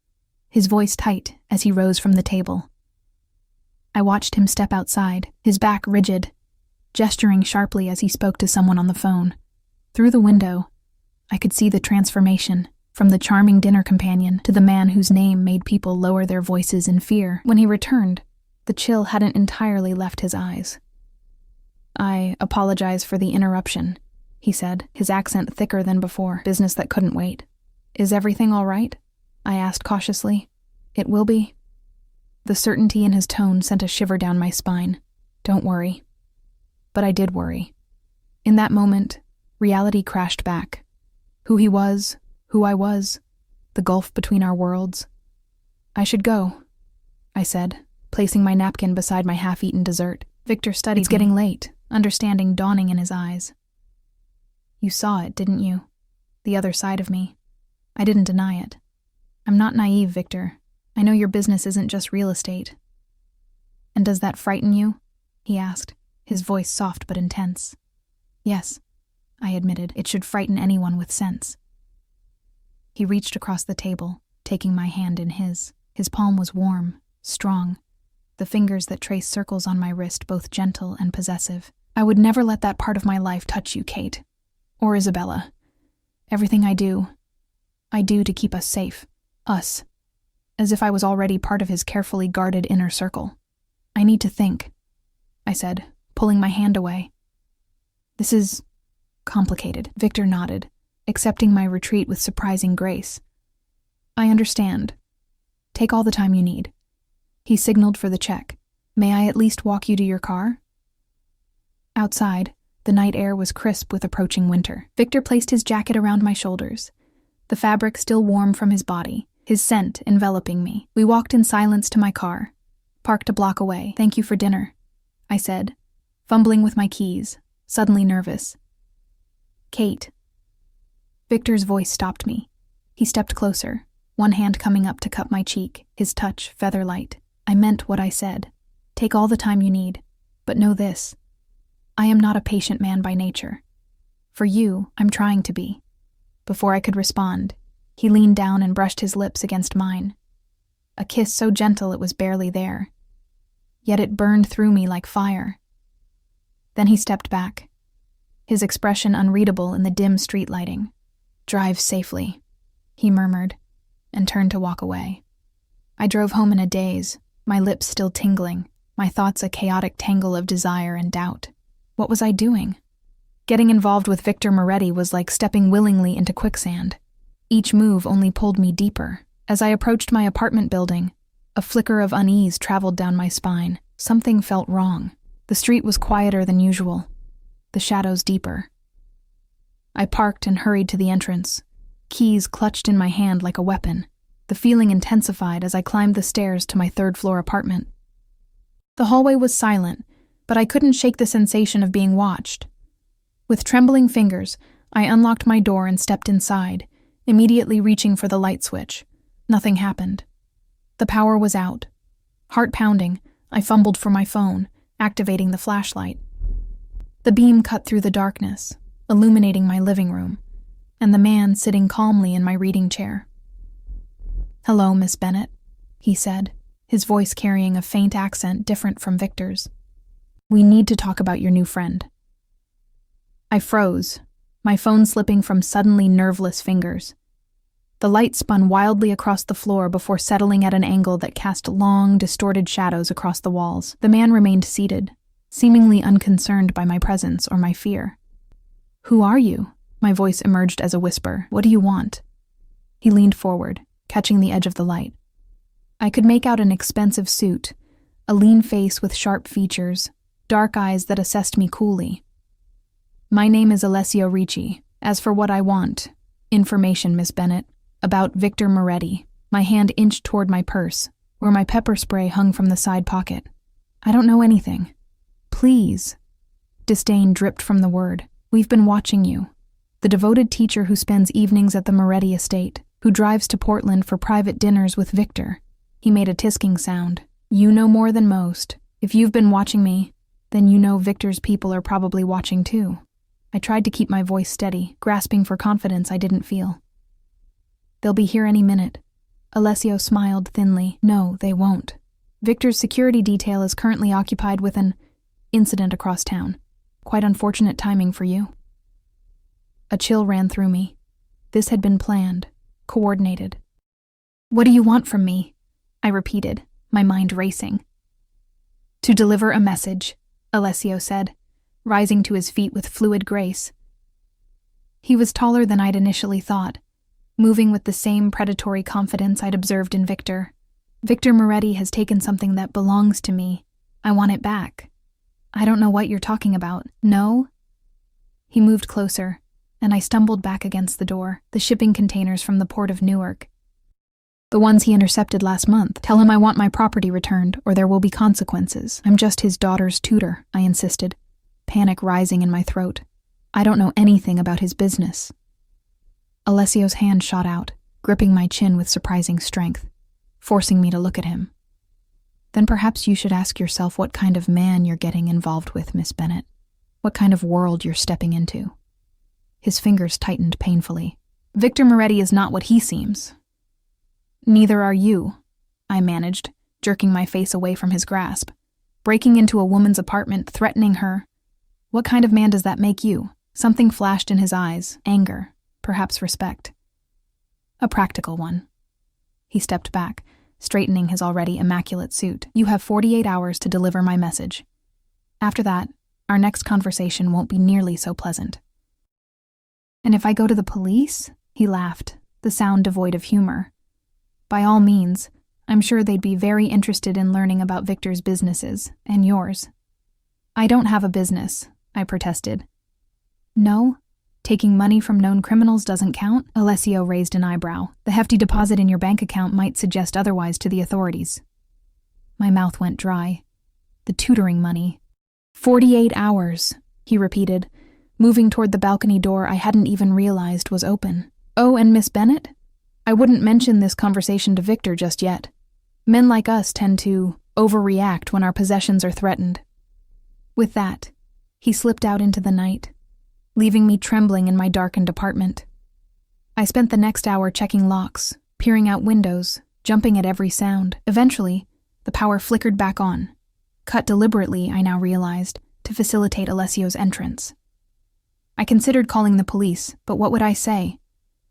his voice tight as he rose from the table. I watched him step outside, his back rigid, gesturing sharply as he spoke to someone on the phone. Through the window, I could see the transformation, from the charming dinner companion to the man whose name made people lower their voices in fear. When he returned, the chill hadn't entirely left his eyes. "I apologize for the interruption," he said, his accent thicker than before. "Business that couldn't wait." "Is everything all right?" I asked cautiously. "It will be." The certainty in his tone sent a shiver down my spine. Don't worry. But I did worry. In that moment, reality crashed back. Who he was, who I was, the gulf between our worlds. "I should go," I said, placing my napkin beside my half-eaten dessert. Victor studied me. "It's getting late," understanding dawning in his eyes. "You saw it, didn't you? The other side of me." I didn't deny it. "I'm not naive, Victor. I know your business isn't just real estate. And does that frighten you? He asked, his voice soft but intense. Yes, I admitted. It should frighten anyone with sense. He reached across the table, taking my hand in his. His palm was warm, strong, the fingers that traced circles on my wrist both gentle and possessive. I would never let that part of my life touch you, Kate. Or Isabella. Everything I do to keep us safe. Us. As if I was already part of his carefully guarded inner circle. I need to think, I said, pulling my hand away. This is complicated. Victor nodded, accepting my retreat with surprising grace. I understand. Take all the time you need. He signaled for the check. May I at least walk you to your car? Outside, the night air was crisp with approaching winter. Victor placed his jacket around my shoulders, the fabric still warm from his body, his scent enveloping me. We walked in silence to my car, parked a block away. Thank you for dinner, I said, fumbling with my keys, suddenly nervous. Kate. Victor's voice stopped me. He stepped closer, one hand coming up to cup my cheek, his touch feather-light. I meant what I said. Take all the time you need, but know this. I am not a patient man by nature. For you, I'm trying to be. Before I could respond, he leaned down and brushed his lips against mine. A kiss so gentle it was barely there. Yet it burned through me like fire. Then he stepped back, his expression unreadable in the dim street lighting. Drive safely, he murmured, and turned to walk away. I drove home in a daze, my lips still tingling, my thoughts a chaotic tangle of desire and doubt. What was I doing? Getting involved with Victor Moretti was like stepping willingly into quicksand. Each move only pulled me deeper. As I approached my apartment building, a flicker of unease traveled down my spine. Something felt wrong. The street was quieter than usual, the shadows deeper. I parked and hurried to the entrance, keys clutched in my hand like a weapon. The feeling intensified as I climbed the stairs to my third-floor apartment. The hallway was silent, but I couldn't shake the sensation of being watched. With trembling fingers, I unlocked my door and stepped inside, immediately reaching for the light switch. Nothing happened. The power was out. Heart pounding, I fumbled for my phone, activating the flashlight. The beam cut through the darkness, illuminating my living room, and the man sitting calmly in my reading chair. "Hello, Miss Bennett," he said, his voice carrying a faint accent different from Victor's. "We need to talk about your new friend." I froze, my phone slipping from suddenly nerveless fingers. The light spun wildly across the floor before settling at an angle that cast long, distorted shadows across the walls. The man remained seated, seemingly unconcerned by my presence or my fear. "Who are you?" My voice emerged as a whisper. "What do you want?" He leaned forward, catching the edge of the light. I could make out an expensive suit, a lean face with sharp features, dark eyes that assessed me coolly. "My name is Alessio Ricci. As for what I want, information, Miss Bennett, about Victor Moretti." My hand inched toward my purse, where my pepper spray hung from the side pocket. "I don't know anything." "Please." Disdain dripped from the word. "We've been watching you. The devoted teacher who spends evenings at the Moretti estate, who drives to Portland for private dinners with Victor." He made a tisking sound. "You know more than most. If you've been watching me, then you know Victor's people are probably watching too." I tried to keep my voice steady, grasping for confidence I didn't feel. "They'll be here any minute." Alessio smiled thinly. "No, they won't. Victor's security detail is currently occupied with an incident across town. Quite unfortunate timing for you." A chill ran through me. This had been planned, coordinated. "What do you want from me?" I repeated, my mind racing. "To deliver a message," Alessio said, rising to his feet with fluid grace. He was taller than I'd initially thought, moving with the same predatory confidence I'd observed in Victor. "Victor Moretti has taken something that belongs to me. I want it back." "I don't know what you're talking about." "No?" He moved closer, and I stumbled back against the door. "The shipping containers from the port of Newark. The ones he intercepted last month. Tell him I want my property returned, or there will be consequences." "I'm just his daughter's tutor," I insisted, panic rising in my throat. "I don't know anything about his business." Alessio's hand shot out, gripping my chin with surprising strength. forcing me to look at him. Then perhaps you should ask yourself what kind of man you're getting involved with, Miss Bennet. What kind of world you're stepping into. His fingers tightened painfully. Victor Moretti is not what he seems. Neither are you, I managed, jerking my face away from his grasp. Breaking into a woman's apartment, threatening her. What kind of man does that make you? Something flashed in his eyes, anger, perhaps respect. A practical one. He stepped back, straightening his already immaculate suit. You have 48 hours to deliver my message. After that, our next conversation won't be nearly so pleasant. And if I go to the police? He laughed, the sound devoid of humor. By all means, I'm sure they'd be very interested in learning about Victor's businesses, and yours. I don't have a business, I protested. No? Taking money from known criminals doesn't count? Alessio raised an eyebrow. The hefty deposit in your bank account might suggest otherwise to the authorities. My mouth went dry. The tutoring money. 48 hours, he repeated, moving toward the balcony door I hadn't even realized was open. Oh, and Miss Bennet? I wouldn't mention this conversation to Victor just yet. Men like us tend to overreact when our possessions are threatened. With that, he slipped out into the night, leaving me trembling in my darkened apartment. I spent the next hour checking locks, peering out windows, jumping at every sound. Eventually, the power flickered back on, cut deliberately, I now realized, to facilitate Alessio's entrance. I considered calling the police, but what would I say?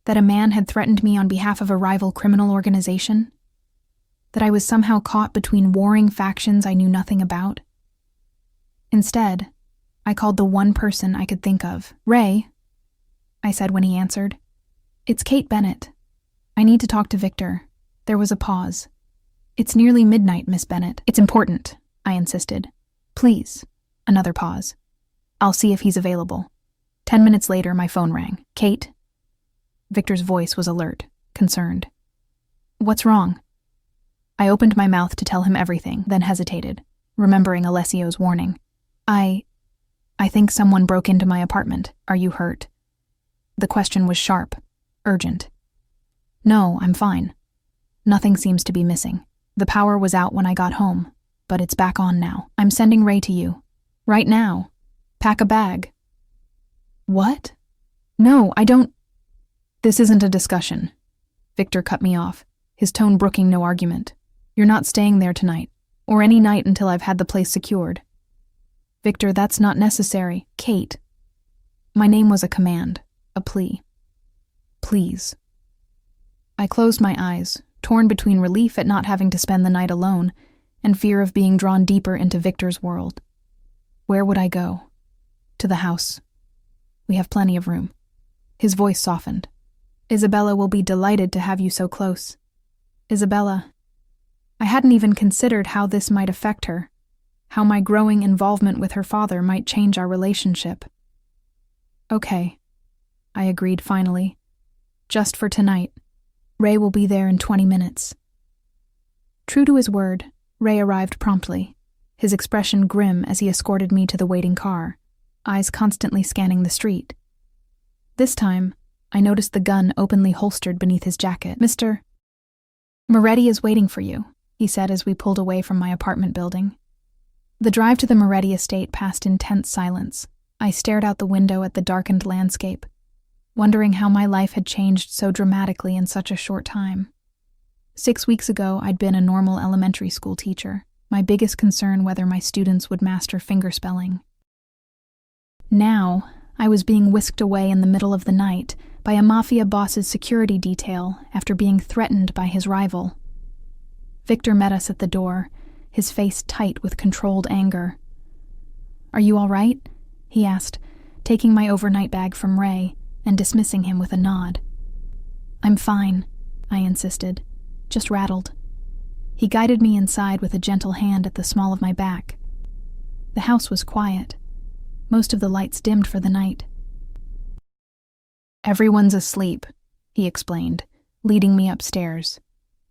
That a man had threatened me on behalf of a rival criminal organization? That I was somehow caught between warring factions I knew nothing about? Instead, I called the one person I could think of. Ray, I said when he answered. It's Kate Bennet. I need to talk to Victor. There was a pause. It's nearly midnight, Miss Bennet. It's important, I insisted. Please. Another pause. I'll see if he's available. 10 minutes later, my phone rang. Kate? Victor's voice was alert, concerned. What's wrong? I opened my mouth to tell him everything, then hesitated, remembering Alessio's warning. I think someone broke into my apartment. Are you hurt? The question was sharp, urgent. No, I'm fine. Nothing seems to be missing. The power was out when I got home, but it's back on now. I'm sending Ray to you. Right now. Pack a bag. What? No, I don't. This isn't a discussion. Victor cut me off, his tone brooking no argument. You're not staying there tonight, or any night until I've had the place secured. Victor, that's not necessary. Kate. My name was a command, a plea. Please. I closed my eyes, torn between relief at not having to spend the night alone and fear of being drawn deeper into Victor's world. Where would I go? To the house. We have plenty of room. His voice softened. Isabella will be delighted to have you so close. Isabella. I hadn't even considered how this might affect her, how my growing involvement with her father might change our relationship. Okay, I agreed finally. Just for tonight. Ray will be there in 20 minutes. True to his word, Ray arrived promptly, his expression grim as he escorted me to the waiting car, eyes constantly scanning the street. This time, I noticed the gun openly holstered beneath his jacket. Mr. Moretti is waiting for you, he said as we pulled away from my apartment building. The drive to the Moretti estate passed in tense silence. I stared out the window at the darkened landscape, wondering how my life had changed so dramatically in such a short time. 6 weeks ago, I'd been a normal elementary school teacher, my biggest concern whether my students would master fingerspelling. Now, I was being whisked away in the middle of the night by a Mafia boss's security detail after being threatened by his rival. Victor met us at the door, his face tight with controlled anger. Are you all right? He asked, taking my overnight bag from Ray and dismissing him with a nod. I'm fine, I insisted, just rattled. He guided me inside with a gentle hand at the small of my back. The house was quiet, most of the lights dimmed for the night. Everyone's asleep, he explained, leading me upstairs.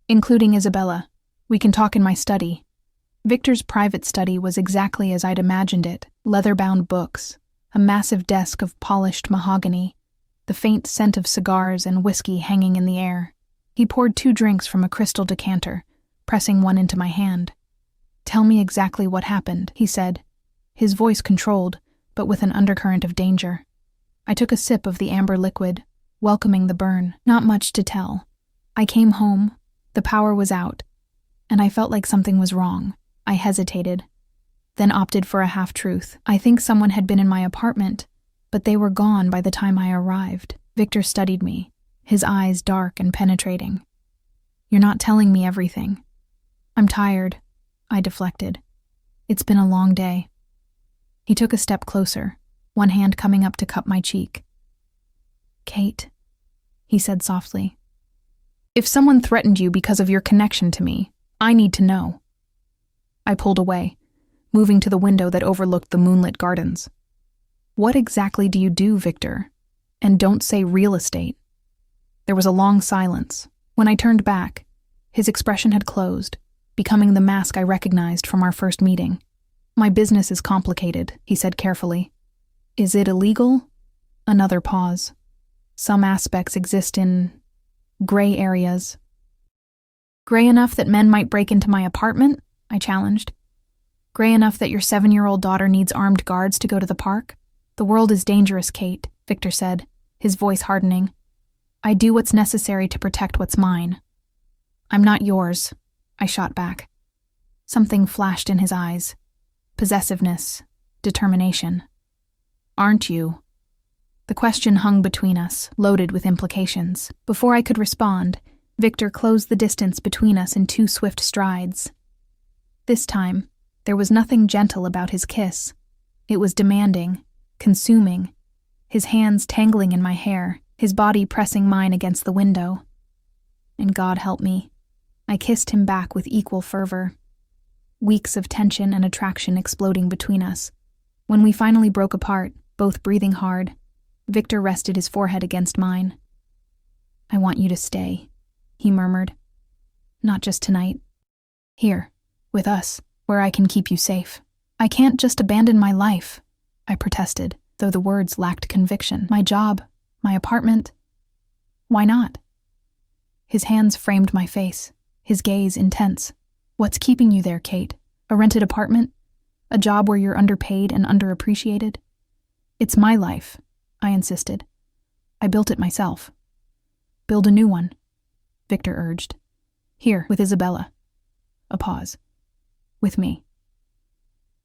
Including Isabella. We can talk in my study. Victor's private study was exactly as I'd imagined it, leather-bound books, a massive desk of polished mahogany, the faint scent of cigars and whiskey hanging in the air. He poured 2 drinks from a crystal decanter, pressing one into my hand. "Tell me exactly what happened," he said, his voice controlled, but with an undercurrent of danger. I took a sip of the amber liquid, welcoming the burn. "Not much to tell. I came home, the power was out, and I felt like something was wrong." I hesitated, then opted for a half-truth. "I think someone had been in my apartment, but they were gone by the time I arrived." Victor studied me, his eyes dark and penetrating. "You're not telling me everything." "I'm tired," I deflected. "It's been a long day." He took a step closer, one hand coming up to cup my cheek. "Kate," he said softly, "if someone threatened you because of your connection to me, I need to know." I pulled away, moving to the window that overlooked the moonlit gardens. "What exactly do you do, Victor? And don't say real estate." There was a long silence. When I turned back, his expression had closed, becoming the mask I recognized from our first meeting. "My business is complicated," he said carefully. "Is it illegal?" Another pause. "Some aspects exist in gray areas." "Gray enough that men might break into my apartment?" I challenged. "Gray enough that your 7-year-old daughter needs armed guards to go to the park?" "The world is dangerous, Kate," Victor said, his voice hardening. "I do what's necessary to protect what's mine." "I'm not yours," I shot back. Something flashed in his eyes. Possessiveness, determination. "Aren't you?" The question hung between us, loaded with implications. Before I could respond, Victor closed the distance between us in 2 swift strides. This time, there was nothing gentle about his kiss. It was demanding, consuming, his hands tangling in my hair, his body pressing mine against the window. And God help me, I kissed him back with equal fervor. Weeks of tension and attraction exploding between us. When we finally broke apart, both breathing hard, Victor rested his forehead against mine. "I want you to stay," he murmured. "Not just tonight. Here, with us, where I can keep you safe." "I can't just abandon my life," I protested, though the words lacked conviction. "My job, my apartment. Why not?" His hands framed my face, his gaze intense. "What's keeping you there, Kate? A rented apartment? A job where you're underpaid and underappreciated?" "It's my life," I insisted. "I built it myself." "Build a new one," Victor urged. "Here, with Isabella." A pause. "With me."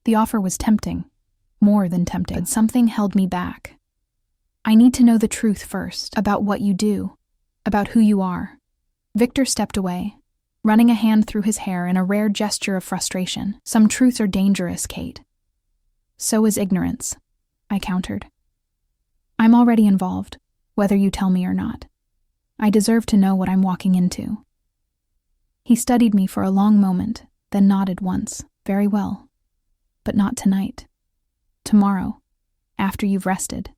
The offer was tempting, more than tempting, but something held me back. "I need to know the truth first, about what you do, about who you are." Victor stepped away, running a hand through his hair in a rare gesture of frustration. "Some truths are dangerous, Kate." "So is ignorance," I countered. "I'm already involved, whether you tell me or not. I deserve to know what I'm walking into." He studied me for a long moment, then nodded once. "Very well. But not tonight. Tomorrow, after you've rested.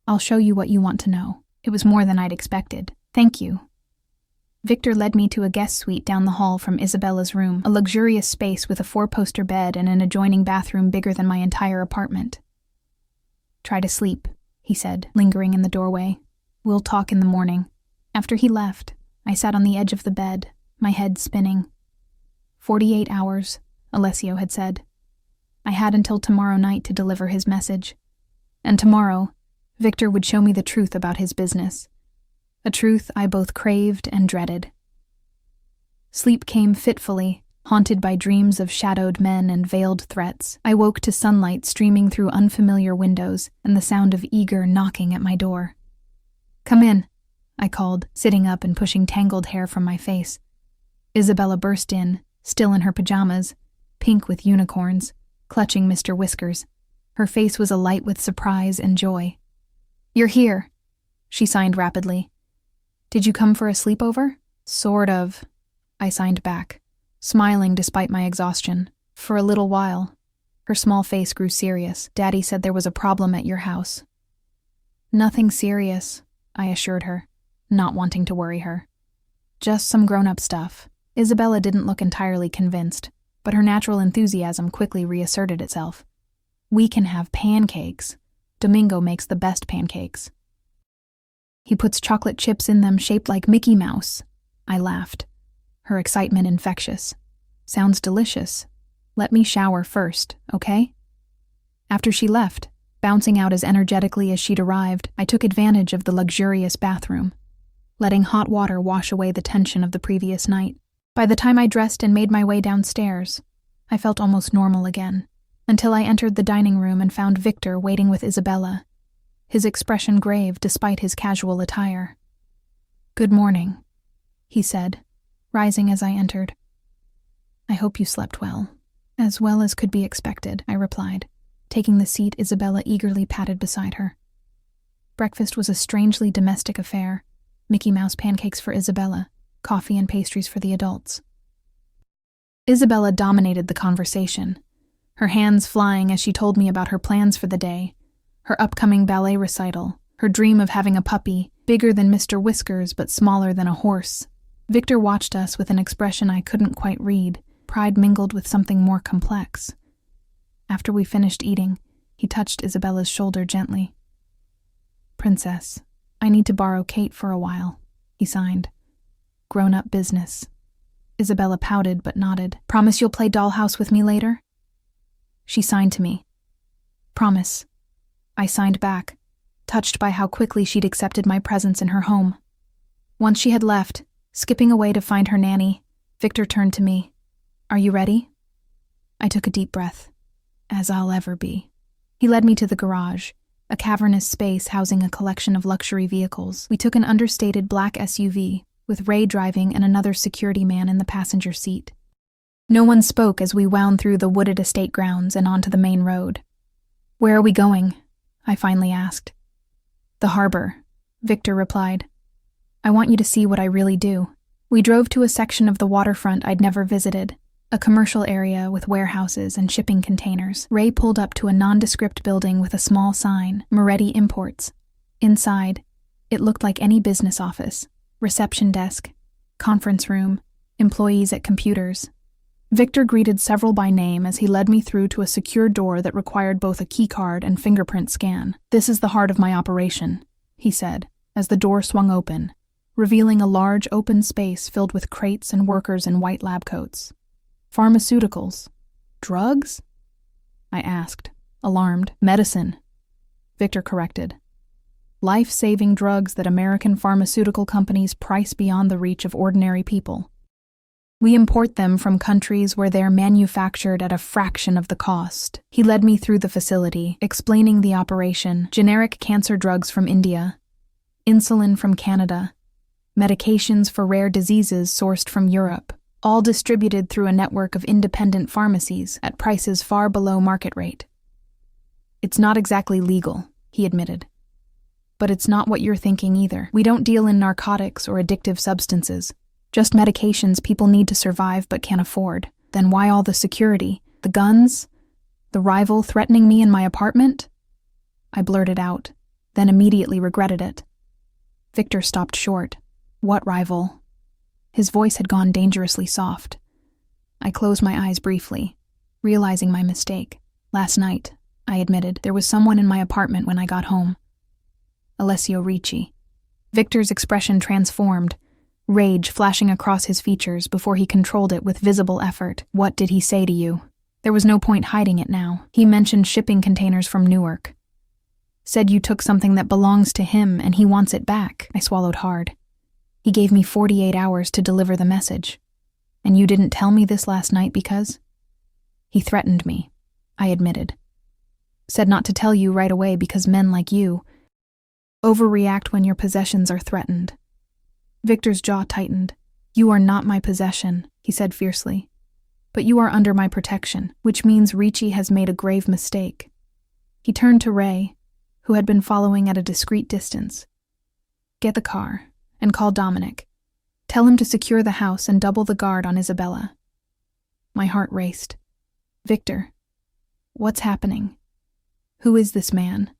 I'll show you what you want to know." It was more than I'd expected. "Thank you." Victor led me to a guest suite down the hall from Isabella's room, a luxurious space with a 4-poster bed and an adjoining bathroom bigger than my entire apartment. "Try to sleep," he said, lingering in the doorway. "We'll talk in the morning." After he left, I sat on the edge of the bed, my head spinning. 48 hours, Alessio had said. I had until tomorrow night to deliver his message. And tomorrow, Victor would show me the truth about his business. A truth I both craved and dreaded. Sleep came fitfully, haunted by dreams of shadowed men and veiled threats. I woke to sunlight streaming through unfamiliar windows and the sound of eager knocking at my door. "Come in," I called, sitting up and pushing tangled hair from my face. Isabella burst in, still in her pajamas, pink with unicorns, clutching Mr. Whiskers. Her face was alight with surprise and joy. "You're here," she signed rapidly. "Did you come for a sleepover?" "Sort of," I signed back, smiling despite my exhaustion. "For a little while." Her small face grew serious. "Daddy said there was a problem at your house." "Nothing serious," I assured her, not wanting to worry her. "Just some grown-up stuff." Isabella didn't look entirely convinced, but her natural enthusiasm quickly reasserted itself. "We can have pancakes. Domingo makes the best pancakes." "He puts chocolate chips in them shaped like Mickey Mouse," I laughed. her excitement infectious. Sounds delicious. Let me shower first, okay? After she left, bouncing out as energetically as she'd arrived, I took advantage of the luxurious bathroom, letting hot water wash away the tension of the previous night. By the time I dressed and made my way downstairs, I felt almost normal again, until I entered the dining room and found Victor waiting with Isabella, his expression grave despite his casual attire. "Good morning," he said, rising as I entered. "I hope you slept well." "As well as could be expected," I replied, taking the seat Isabella eagerly patted beside her. Breakfast was a strangely domestic affair: Mickey Mouse pancakes for Isabella, coffee and pastries for the adults. Isabella dominated the conversation, her hands flying as she told me about her plans for the day, her upcoming ballet recital, her dream of having a puppy, bigger than Mr. Whiskers but smaller than a horse. Victor watched us with an expression I couldn't quite read, pride mingled with something more complex. After we finished eating, he touched Isabella's shoulder gently. "Princess, I need to borrow Kate for a while," he signed. "Grown-up business." Isabella pouted but nodded. "Promise you'll play dollhouse with me later?" She signed to me. "Promise." I signed back, touched by how quickly she'd accepted my presence in her home. Once she had left, skipping away to find her nanny, Victor turned to me. "Are you ready?" I took a deep breath. "As I'll ever be." He led me to the garage, a cavernous space housing a collection of luxury vehicles. We took an understated black SUV, with Ray driving and another security man in the passenger seat. No one spoke as we wound through the wooded estate grounds and onto the main road. "Where are we going?" I finally asked. "The harbor," Victor replied. "I want you to see what I really do." We drove to a section of the waterfront I'd never visited, a commercial area with warehouses and shipping containers. Ray pulled up to a nondescript building with a small sign, Moretti Imports. Inside, it looked like any business office: reception desk, conference room, employees at computers. Victor greeted several by name as he led me through to a secure door that required both a keycard and fingerprint scan. "This is the heart of my operation," he said, as the door swung open, revealing a large open space filled with crates and workers in white lab coats. "Pharmaceuticals? Drugs?" I asked, alarmed. "Medicine," Victor corrected. "Life-saving drugs that American pharmaceutical companies price beyond the reach of ordinary people. We import them from countries where they're manufactured at a fraction of the cost." He led me through the facility, explaining the operation: generic cancer drugs from India, insulin from Canada, medications for rare diseases sourced from Europe, all distributed through a network of independent pharmacies at prices far below market rate. "It's not exactly legal," he admitted. "But it's not what you're thinking either. We don't deal in narcotics or addictive substances. Just medications people need to survive but can't afford. Then why all the security? The guns? The rival threatening me in my apartment?" I blurted out, then immediately regretted it. Victor stopped short. "What rival?" His voice had gone dangerously soft. I closed my eyes briefly, realizing my mistake. "Last night," I admitted, "there was someone in my apartment when I got home." Alessio Ricci. Victor's expression transformed, rage flashing across his features before he controlled it with visible effort. "What did he say to you?" There was no point hiding it now. "He mentioned shipping containers from Newark. Said you took something that belongs to him and he wants it back." I swallowed hard. "He gave me 48 hours to deliver the message. And you didn't tell me this last night because?" "He threatened me," I admitted. "Said not to tell you right away because men like you overreact when your possessions are threatened." Victor's jaw tightened. "You are not my possession," he said fiercely. "But you are under my protection, which means Ricci has made a grave mistake." He turned to Ray, who had been following at a discreet distance. "Get the car and call Dominic. Tell him to secure the house and double the guard on Isabella." My heart raced. "Victor, what's happening? Who is this man?"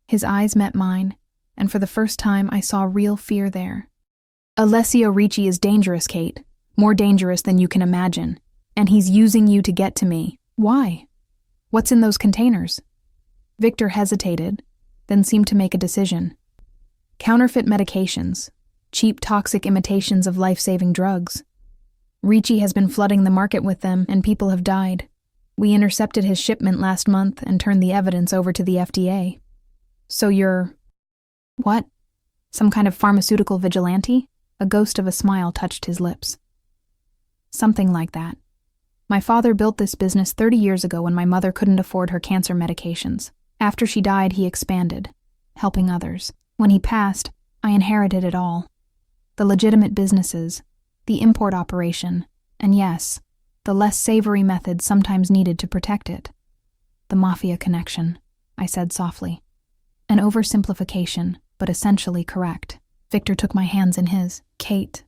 His eyes met mine, and for the first time I saw real fear there. "Alessio Ricci is dangerous, Kate. More dangerous than you can imagine. And he's using you to get to me." "Why? What's in those containers?" Victor hesitated, then seemed to make a decision. "Counterfeit medications. Cheap toxic imitations of life-saving drugs." Ricci has been flooding the market with them, and people have died. We intercepted his shipment last month and turned the evidence over to the FDA. So you're... What? Some kind of pharmaceutical vigilante? A ghost of a smile touched his lips. Something like that. My father built this business 30 years ago when my mother couldn't afford her cancer medications. After she died, he expanded, helping others. When he passed, I inherited it all. The legitimate businesses, the import operation, and yes, the less savory methods sometimes needed to protect it. The Mafia connection, I said softly. An oversimplification, but essentially correct. Victor took my hands in his. Kate,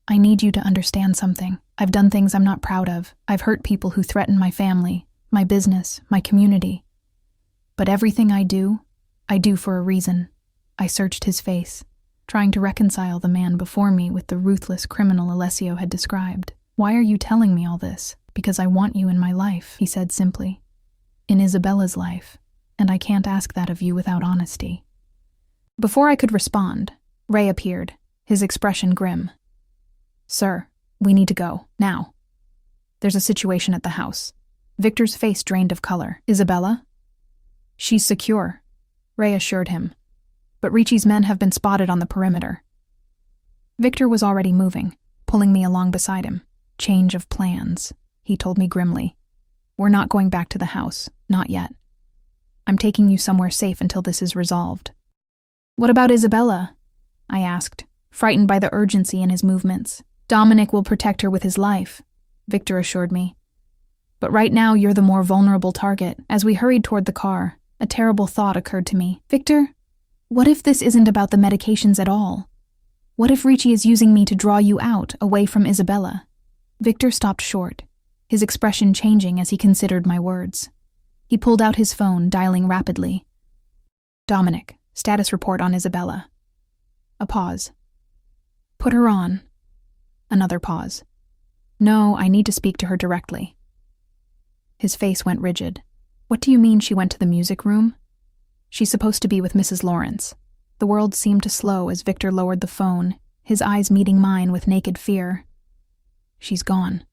I need you to understand something. I've done things I'm not proud of. I've hurt people who threaten my family, my business, my community. But everything I do for a reason. I searched his face, trying to reconcile the man before me with the ruthless criminal Alessio had described. Why are you telling me all this? Because I want you in my life, he said simply. In Isabella's life, and I can't ask that of you without honesty. Before I could respond, Ray appeared, his expression grim. Sir, we need to go, now. There's a situation at the house. Victor's face drained of color. Isabella? She's secure, Ray assured him. But Ricci's men have been spotted on the perimeter. Victor was already moving, pulling me along beside him. Change of plans, he told me grimly. We're not going back to the house, not yet. I'm taking you somewhere safe until this is resolved. What about Isabella? I asked, frightened by the urgency in his movements. Dominic will protect her with his life, Victor assured me. But right now you're the more vulnerable target. As we hurried toward the car, a terrible thought occurred to me. Victor, what if this isn't about the medications at all? What if Ricci is using me to draw you out, away from Isabella? Victor stopped short, his expression changing as he considered my words. He pulled out his phone, dialing rapidly. Dominic, status report on Isabella. A pause. Put her on. Another pause. No, I need to speak to her directly. His face went rigid. What do you mean she went to the music room? She's supposed to be with Mrs. Lawrence. The world seemed to slow as Victor lowered the phone, his eyes meeting mine with naked fear. She's gone.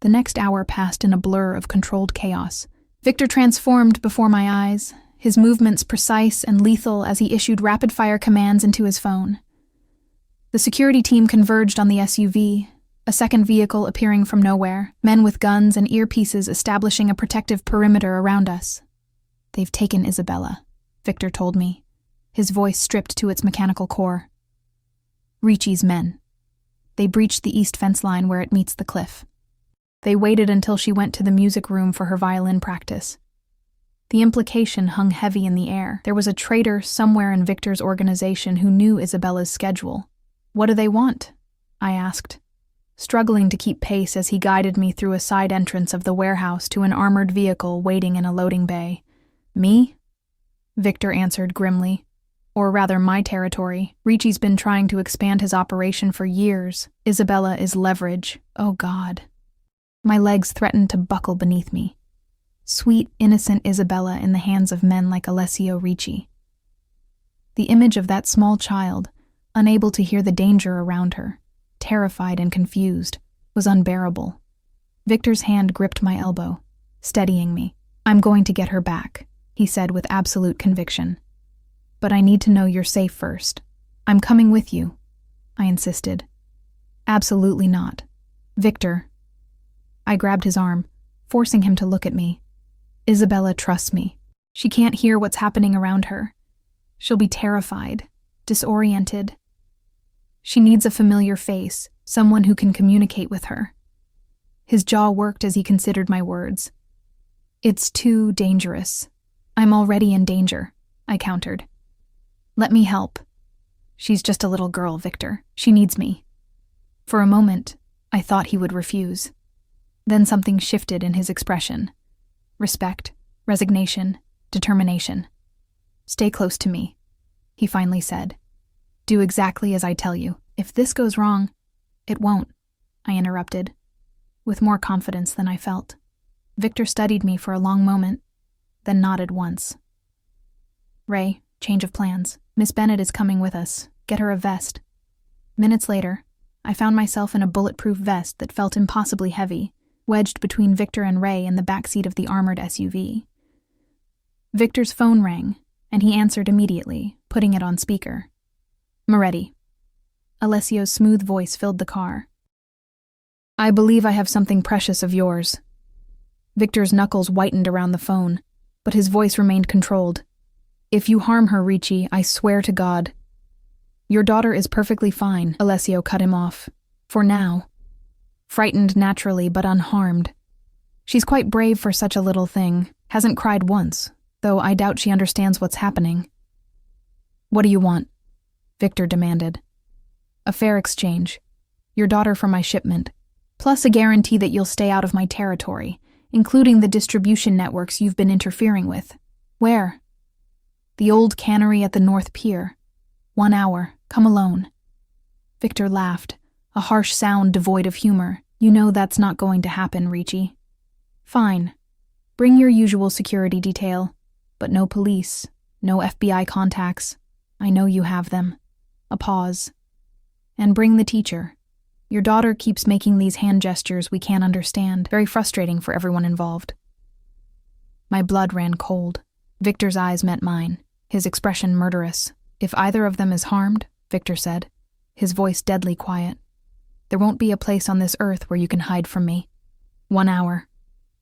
The next hour passed in a blur of controlled chaos. Victor transformed before my eyes, his movements precise and lethal as he issued rapid-fire commands into his phone. The security team converged on the SUV, a second vehicle appearing from nowhere, men with guns and earpieces establishing a protective perimeter around us. They've taken Isabella, Victor told me, his voice stripped to its mechanical core. Ricci's men. They breached the east fence line where it meets the cliff. They waited until she went to the music room for her violin practice. The implication hung heavy in the air. There was a traitor somewhere in Victor's organization who knew Isabella's schedule. What do they want? I asked, struggling to keep pace as he guided me through a side entrance of the warehouse to an armored vehicle waiting in a loading bay. Me? Victor answered grimly. Or rather, my territory. Ricci's been trying to expand his operation for years. Isabella is leverage. Oh God. My legs threatened to buckle beneath me. Sweet, innocent Isabella in the hands of men like Alessio Ricci. The image of that small child, unable to hear the danger around her, terrified and confused, was unbearable. Victor's hand gripped my elbow, steadying me. I'm going to get her back, he said with absolute conviction. But I need to know you're safe first. I'm coming with you, I insisted. Absolutely not. Victor. I grabbed his arm, forcing him to look at me. Isabella trusts me. She can't hear what's happening around her. She'll be terrified, disoriented. She needs a familiar face, someone who can communicate with her. His jaw worked as he considered my words. It's too dangerous. I'm already in danger, I countered. Let me help. She's just a little girl, Victor. She needs me. For a moment, I thought he would refuse. Then something shifted in his expression. Respect, resignation, determination. Stay close to me, he finally said. Do exactly as I tell you. If this goes wrong, it won't, I interrupted, with more confidence than I felt. Victor studied me for a long moment, then nodded once. Ray, change of plans. Miss Bennett is coming with us. Get her a vest. Minutes later, I found myself in a bulletproof vest that felt impossibly heavy, wedged between Victor and Ray in the backseat of the armored SUV. Victor's phone rang, and he answered immediately, putting it on speaker. "Moretti." Alessio's smooth voice filled the car. "I believe I have something precious of yours." Victor's knuckles whitened around the phone, but his voice remained controlled. "If you harm her, Ricci, I swear to God." "Your daughter is perfectly fine," Alessio cut him off. "For now. Frightened naturally, but unharmed. She's quite brave for such a little thing, hasn't cried once, though I doubt she understands what's happening." "What do you want?" Victor demanded. "A fair exchange. Your daughter for my shipment, plus a guarantee that you'll stay out of my territory, including the distribution networks you've been interfering with." "Where?" "The old cannery at the North Pier. 1 hour. Come alone." Victor laughed, a harsh sound devoid of humor. "You know that's not going to happen, Ricci." "Fine. Bring your usual security detail, but no police, no FBI contacts. I know you have them." A pause. "And bring the teacher. Your daughter keeps making these hand gestures we can't understand. Very frustrating for everyone involved." My blood ran cold. Victor's eyes met mine, his expression murderous. "If either of them is harmed," Victor said, his voice deadly quiet, "there won't be a place on this earth where you can hide from me." 1 hour,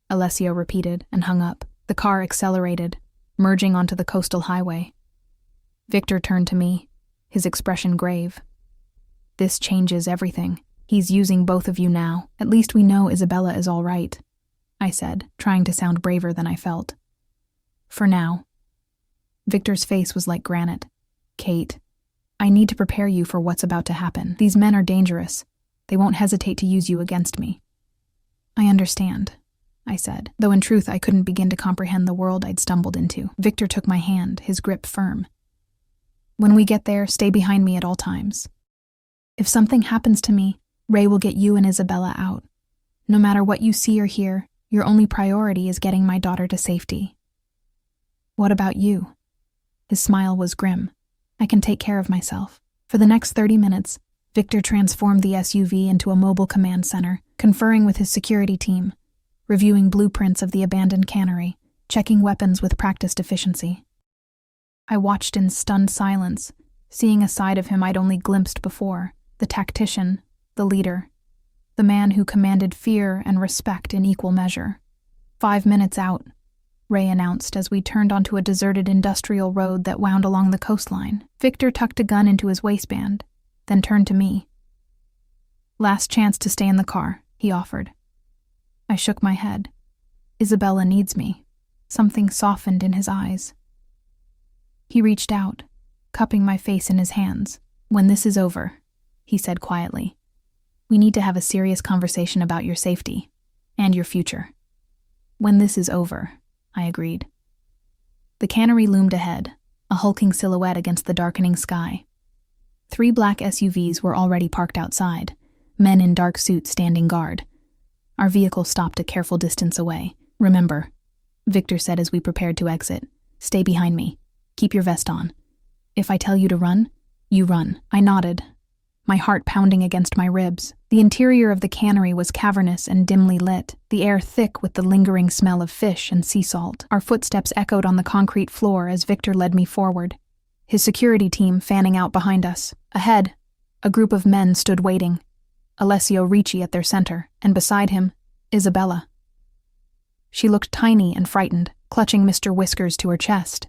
Alessio repeated and hung up. The car accelerated, merging onto the coastal highway. Victor turned to me, his expression grave. "This changes everything. He's using both of you now. At least we know Isabella is all right," I said, trying to sound braver than I felt. "For now." Victor's face was like granite. "Kate, I need to prepare you for what's about to happen. These men are dangerous. They won't hesitate to use you against me." "I understand," I said, though in truth I couldn't begin to comprehend the world I'd stumbled into. Victor took my hand, his grip firm. "When we get there, stay behind me at all times. If something happens to me, Ray will get you and Isabella out. No matter what you see or hear, your only priority is getting my daughter to safety." "What about you?" His smile was grim. "I can take care of myself." For the next 30 minutes, Victor transformed the SUV into a mobile command center, conferring with his security team, reviewing blueprints of the abandoned cannery, checking weapons with practiced efficiency. I watched in stunned silence, seeing a side of him I'd only glimpsed before, the tactician, the leader, the man who commanded fear and respect in equal measure. 5 minutes out, Ray announced as we turned onto a deserted industrial road that wound along the coastline. Victor tucked a gun into his waistband, then turned to me. "Last chance to stay in the car," he offered. I shook my head. "Isabella needs me." Something softened in his eyes. He reached out, cupping my face in his hands. "When this is over," he said quietly, "we need to have a serious conversation about your safety and your future." "When this is over," I agreed. The cannery loomed ahead, a hulking silhouette against the darkening sky. 3 black SUVs were already parked outside, men in dark suits standing guard. Our vehicle stopped a careful distance away. "Remember," Victor said as we prepared to exit, "stay behind me. Keep your vest on. If I tell you to run, you run." I nodded, my heart pounding against my ribs. The interior of the cannery was cavernous and dimly lit, the air thick with the lingering smell of fish and sea salt. Our footsteps echoed on the concrete floor as Victor led me forward, his security team fanning out behind us. Ahead, a group of men stood waiting, Alessio Ricci at their center, and beside him, Isabella. She looked tiny and frightened, clutching Mr. Whiskers to her chest.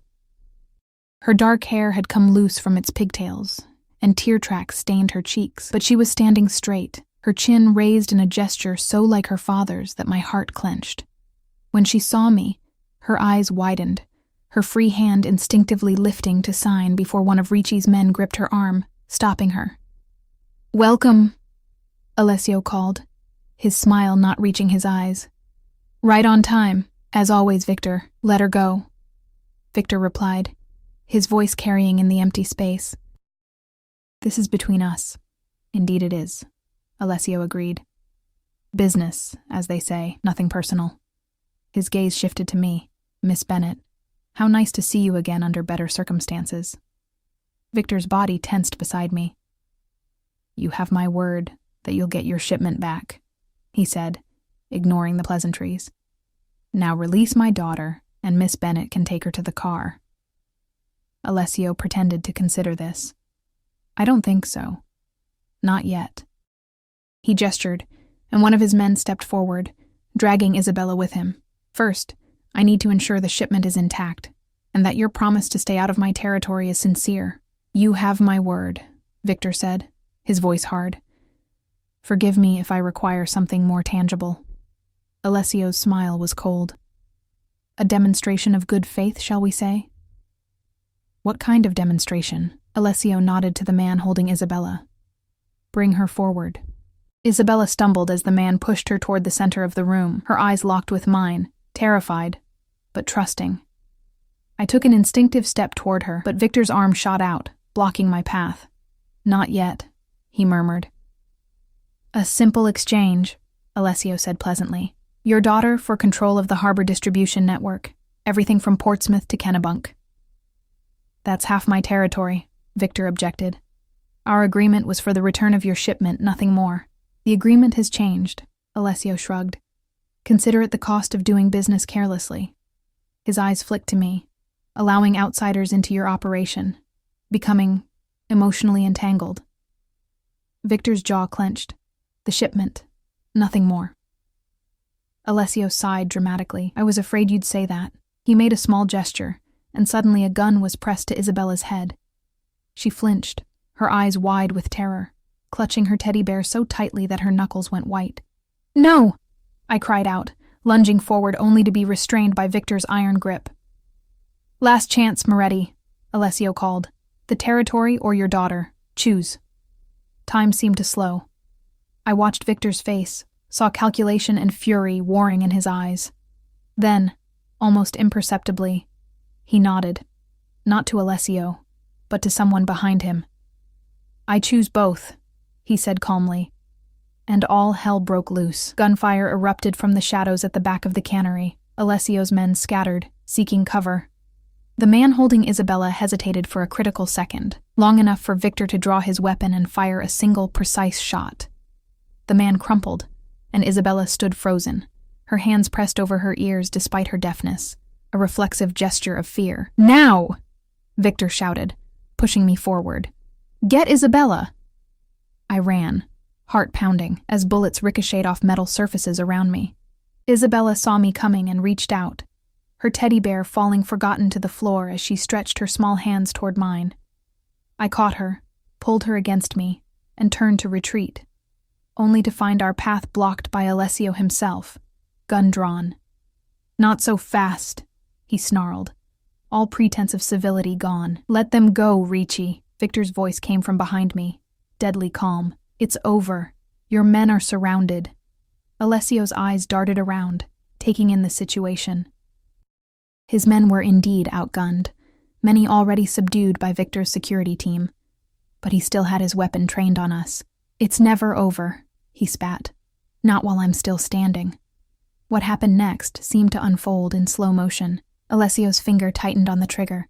Her dark hair had come loose from its pigtails, and tear tracks stained her cheeks, but she was standing straight, her chin raised in a gesture so like her father's that my heart clenched. When she saw me, her eyes widened, her free hand instinctively lifting to sign before one of Ricci's men gripped her arm, stopping her. "Welcome," Alessio called, his smile not reaching his eyes. "Right on time, as always, Victor. Let her go," Victor replied, his voice carrying in the empty space. "This is between us." "Indeed it is," Alessio agreed. "Business, as they say, nothing personal." His gaze shifted to me. "Miss Bennett, how nice to see you again under better circumstances." Victor's body tensed beside me. "You have my word," that you'll get your shipment back," he said, ignoring the pleasantries. "Now release my daughter, and Miss Bennett can take her to the car." Alessio pretended to consider this. "I don't think so. Not yet." He gestured, and one of his men stepped forward, dragging Isabella with him. "First, I need to ensure the shipment is intact, and that your promise to stay out of my territory is sincere." "You have my word," Victor said, his voice hard. "Forgive me if I require something more tangible." Alessio's smile was cold. "A demonstration of good faith, shall we say?" "What kind of demonstration?" Alessio nodded to the man holding Isabella. "Bring her forward." Isabella stumbled as the man pushed her toward the center of the room, her eyes locked with mine, terrified, but trusting. I took an instinctive step toward her, but Victor's arm shot out, blocking my path. "Not yet," he murmured. "A simple exchange," Alessio said pleasantly. "Your daughter for control of the harbor distribution network, everything from Portsmouth to Kennebunk." "That's half my territory," Victor objected. "Our agreement was for the return of your shipment, nothing more." "The agreement has changed," Alessio shrugged. "Consider it the cost of doing business carelessly." His eyes flicked to me, allowing outsiders into your operation, becoming emotionally entangled. Victor's jaw clenched. "The shipment, nothing more." Alessio sighed dramatically. "I was afraid you'd say that." He made a small gesture, and suddenly a gun was pressed to Isabella's head. She flinched, her eyes wide with terror, clutching her teddy bear so tightly that her knuckles went white. "No!" I cried out, lunging forward only to be restrained by Victor's iron grip. "Last chance, Moretti," Alessio called. "The territory or your daughter. Choose." Time seemed to slow. I watched Victor's face, saw calculation and fury warring in his eyes. Then, almost imperceptibly, he nodded, not to Alessio, but to someone behind him. "I choose both," he said calmly. And all hell broke loose. Gunfire erupted from the shadows at the back of the cannery. Alessio's men scattered, seeking cover. The man holding Isabella hesitated for a critical second, long enough for Victor to draw his weapon and fire a single, precise shot. The man crumpled, and Isabella stood frozen, her hands pressed over her ears despite her deafness, a reflexive gesture of fear. "Now!" Victor shouted, pushing me forward. "Get Isabella!" I ran, heart pounding, as bullets ricocheted off metal surfaces around me. Isabella saw me coming and reached out, her teddy bear falling forgotten to the floor as she stretched her small hands toward mine. I caught her, pulled her against me, and turned to retreat, only to find our path blocked by Alessio himself, gun drawn. "Not so fast," he snarled, all pretense of civility gone. "Let them go, Ricci." Victor's voice came from behind me, deadly calm. "It's over. Your men are surrounded." Alessio's eyes darted around, taking in the situation. His men were indeed outgunned, many already subdued by Victor's security team. But he still had his weapon trained on us. "It's never over," he spat. "Not while I'm still standing." What happened next seemed to unfold in slow motion. Alessio's finger tightened on the trigger.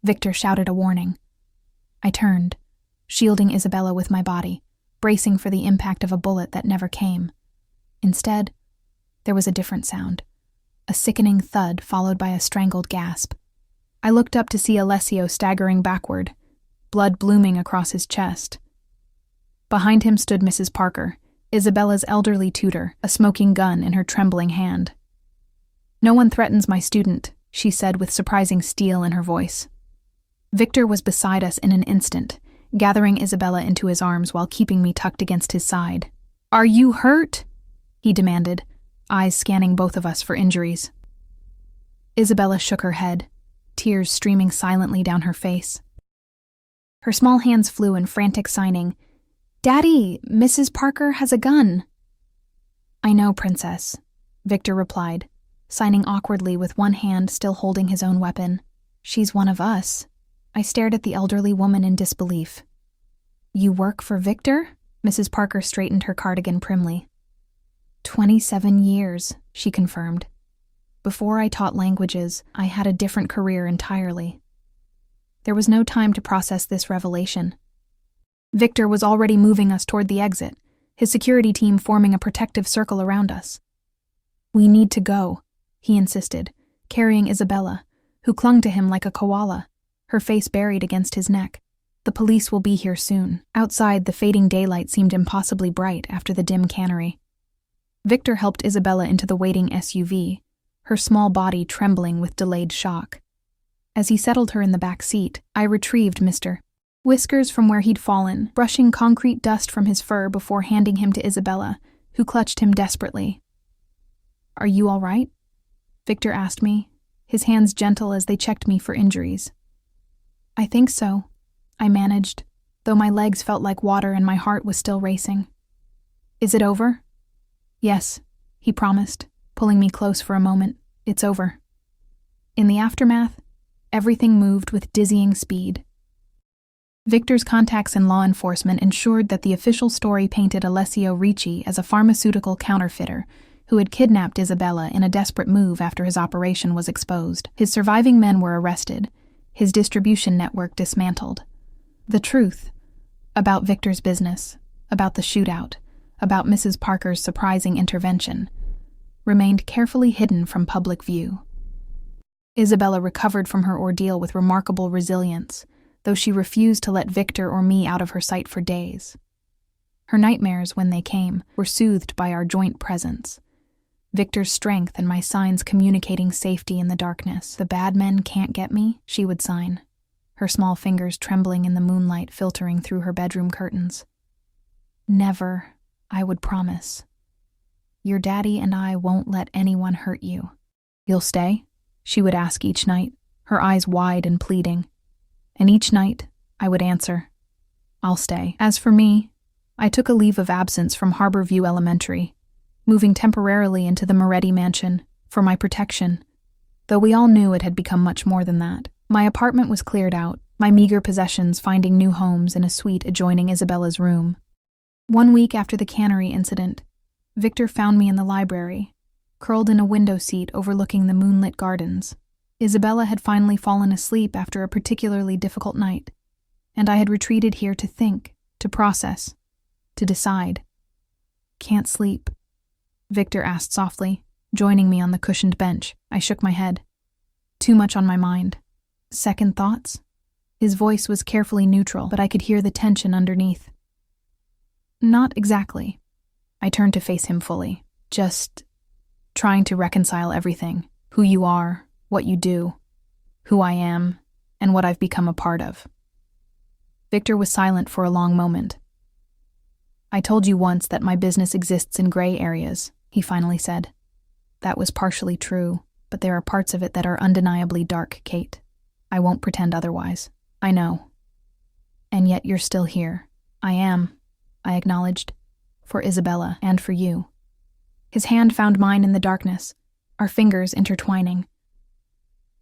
Victor shouted a warning. I turned, shielding Isabella with my body, bracing for the impact of a bullet that never came. Instead, there was a different sound, a sickening thud followed by a strangled gasp. I looked up to see Alessio staggering backward, blood blooming across his chest. Behind him stood Mrs. Parker, Isabella's elderly tutor, a smoking gun in her trembling hand. "No one threatens my student," she said with surprising steel in her voice. Victor was beside us in an instant, gathering Isabella into his arms while keeping me tucked against his side. "Are you hurt?" he demanded, eyes scanning both of us for injuries. Isabella shook her head, tears streaming silently down her face. Her small hands flew in frantic signing. "Daddy, Mrs. Parker has a gun." "I know, Princess," Victor replied, signing awkwardly with one hand still holding his own weapon. "She's one of us." I stared at the elderly woman in disbelief. "You work for Victor?" Mrs. Parker straightened her cardigan primly. 27 years, she confirmed. "Before I taught languages, I had a different career entirely." There was no time to process this revelation. Victor was already moving us toward the exit, his security team forming a protective circle around us. "We need to go," he insisted, carrying Isabella, who clung to him like a koala, her face buried against his neck. "The police will be here soon." Outside, the fading daylight seemed impossibly bright after the dim cannery. Victor helped Isabella into the waiting SUV, her small body trembling with delayed shock. As he settled her in the back seat, I retrieved Mr. Whiskers from where he'd fallen, brushing concrete dust from his fur before handing him to Isabella, who clutched him desperately. "Are you all right?" Victor asked me, his hands gentle as they checked me for injuries. "I think so," I managed, though my legs felt like water and my heart was still racing. "Is it over?" "Yes," he promised, pulling me close for a moment. "It's over." In the aftermath, everything moved with dizzying speed. Victor's contacts in law enforcement ensured that the official story painted Alessio Ricci as a pharmaceutical counterfeiter who had kidnapped Isabella in a desperate move after his operation was exposed. His surviving men were arrested, his distribution network dismantled. The truth about Victor's business, about the shootout, about Mrs. Parker's surprising intervention, remained carefully hidden from public view. Isabella recovered from her ordeal with remarkable resilience, though she refused to let Victor or me out of her sight for days. Her nightmares, when they came, were soothed by our joint presence. Victor's strength and my signs communicating safety in the darkness. "The bad men can't get me," she would sign, her small fingers trembling in the moonlight filtering through her bedroom curtains. "Never," I would promise. "Your daddy and I won't let anyone hurt you." "You'll stay?" she would ask each night, her eyes wide and pleading. And each night, I would answer, "I'll stay." As for me, I took a leave of absence from Harbor View Elementary, moving temporarily into the Moretti mansion for my protection, though we all knew it had become much more than that. My apartment was cleared out, my meager possessions finding new homes in a suite adjoining Isabella's room. 1 week after the cannery incident, Victor found me in the library, curled in a window seat overlooking the moonlit gardens. Isabella had finally fallen asleep after a particularly difficult night, and I had retreated here to think, to process, to decide. "Can't sleep?" Victor asked softly, joining me on the cushioned bench. I shook my head. "Too much on my mind." "Second thoughts?" His voice was carefully neutral, but I could hear the tension underneath. "Not exactly." I turned to face him fully. "Just trying to reconcile everything. Who you are, what you do, who I am, and what I've become a part of." Victor was silent for a long moment. "I told you once that my business exists in gray areas," he finally said. "That was partially true, but there are parts of it that are undeniably dark, Kate. I won't pretend otherwise. I know. And yet you're still here." "I am," I acknowledged, "for Isabella and for you." His hand found mine in the darkness, our fingers intertwining.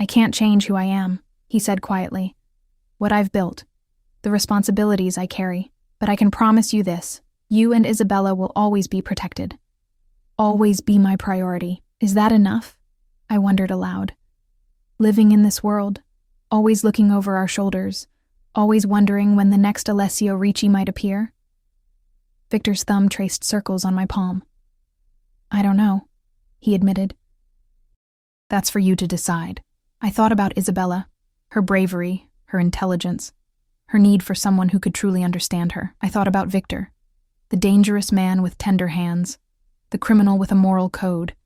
"I can't change who I am," he said quietly. "What I've built, the responsibilities I carry, but I can promise you this. You and Isabella will always be protected. Always be my priority." "Is that enough?" I wondered aloud. Living in this world, always looking over our shoulders, always wondering when the next Alessio Ricci might appear? Victor's thumb traced circles on my palm. "I don't know," he admitted. "That's for you to decide." I thought about Isabella, her bravery, her intelligence, her need for someone who could truly understand her. I thought about Victor, the dangerous man with tender hands, the criminal with a moral code,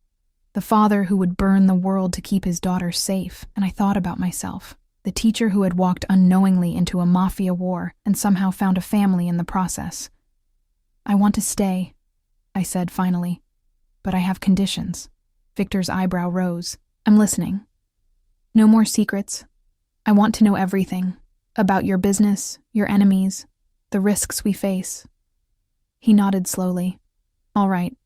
the father who would burn the world to keep his daughter safe. And I thought about myself, the teacher who had walked unknowingly into a Mafia war and somehow found a family in the process. "I want to stay," I said finally, "but I have conditions." Victor's eyebrow rose. "I'm listening." "No more secrets. I want to know everything, about your business, your enemies, the risks we face." He nodded slowly. "All right.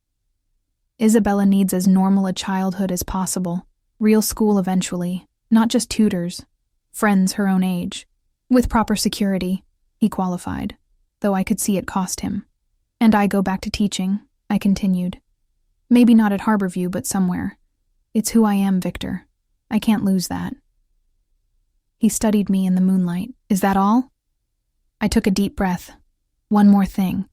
Isabella needs as normal a childhood as possible. Real school eventually, not just tutors, friends her own age. With proper security," he qualified, though I could see it cost him. "And I go back to teaching," I continued. "Maybe not at Harborview, but somewhere. It's who I am, Victor. I can't lose that." He studied me in the moonlight. "Is that all?" I took a deep breath. "One more thing.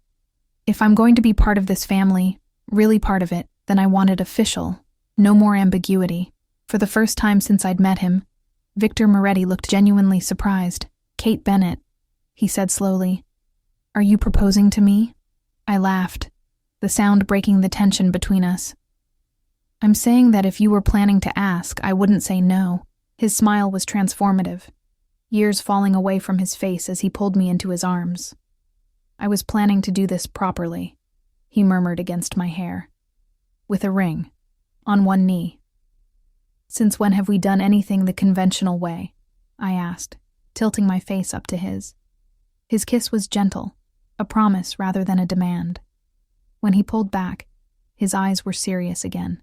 If I'm going to be part of this family, really part of it, then I want it official. No more ambiguity. For the first time since I'd met him, Victor Moretti looked genuinely surprised. Kate Bennett, he said slowly. Are you proposing to me? I laughed, the sound breaking the tension between us. I'm saying that if you were planning to ask, I wouldn't say no. His smile was transformative, years falling away from his face as he pulled me into his arms. I was planning to do this properly, he murmured against my hair. With a ring, on one knee. Since when have we done anything the conventional way? I asked, tilting my face up to his. His kiss was gentle, a promise rather than a demand. When he pulled back, his eyes were serious again.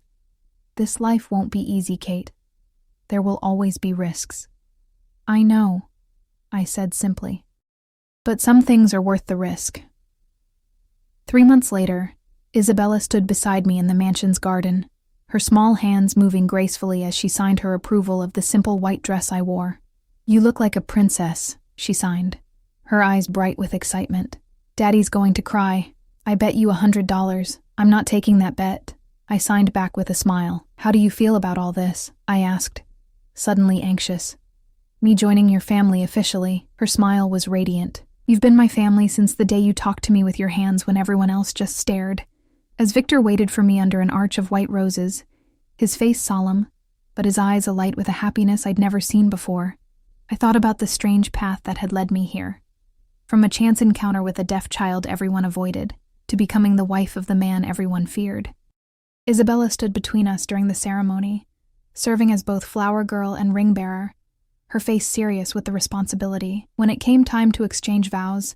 This life won't be easy, Kate. There will always be risks. I know, I said simply. But some things are worth the risk. 3 months later, Isabella stood beside me in the mansion's garden, her small hands moving gracefully as she signed her approval of the simple white dress I wore. You look like a princess, she signed, her eyes bright with excitement. Daddy's going to cry. I bet you $100. I'm not taking that bet. I signed back with a smile. How do you feel about all this? I asked, suddenly anxious. Me joining your family officially. Her smile was radiant. You've been my family since the day you talked to me with your hands when everyone else just stared. As Victor waited for me under an arch of white roses, his face solemn, but his eyes alight with a happiness I'd never seen before, I thought about the strange path that had led me here. From a chance encounter with a deaf child everyone avoided, to becoming the wife of the man everyone feared. Isabella stood between us during the ceremony, serving as both flower girl and ring bearer, her face serious with the responsibility. When it came time to exchange vows,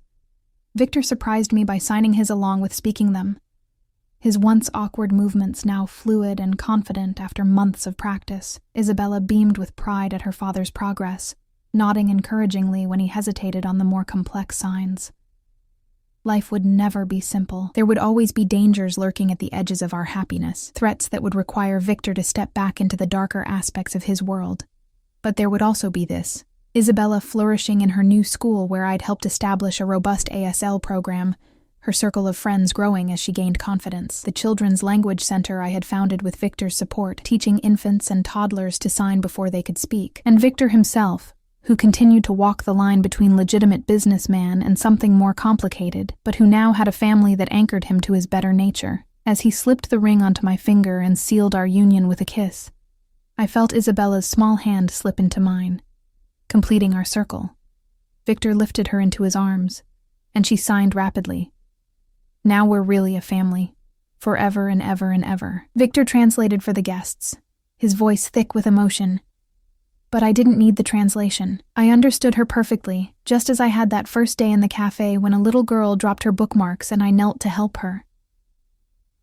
Victor surprised me by signing his along with speaking them. His once awkward movements now fluid and confident after months of practice. Isabella beamed with pride at her father's progress, nodding encouragingly when he hesitated on the more complex signs. Life would never be simple. There would always be dangers lurking at the edges of our happiness, threats that would require Victor to step back into the darker aspects of his world. But there would also be this, Isabella flourishing in her new school where I'd helped establish a robust ASL program, her circle of friends growing as she gained confidence. The Children's Language Center I had founded with Victor's support, teaching infants and toddlers to sign before they could speak. And Victor himself, who continued to walk the line between legitimate businessman and something more complicated, but who now had a family that anchored him to his better nature. As he slipped the ring onto my finger and sealed our union with a kiss, I felt Isabella's small hand slip into mine, completing our circle. Victor lifted her into his arms, and she signed rapidly. Now we're really a family, forever and ever and ever. Victor translated for the guests, his voice thick with emotion. But I didn't need the translation. I understood her perfectly, just as I had that first day in the cafe when a little girl dropped her bookmarks and I knelt to help her.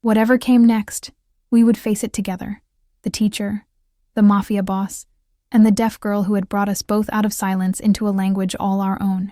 Whatever came next, we would face it together. The teacher, the Mafia boss, and the deaf girl who had brought us both out of silence into a language all our own.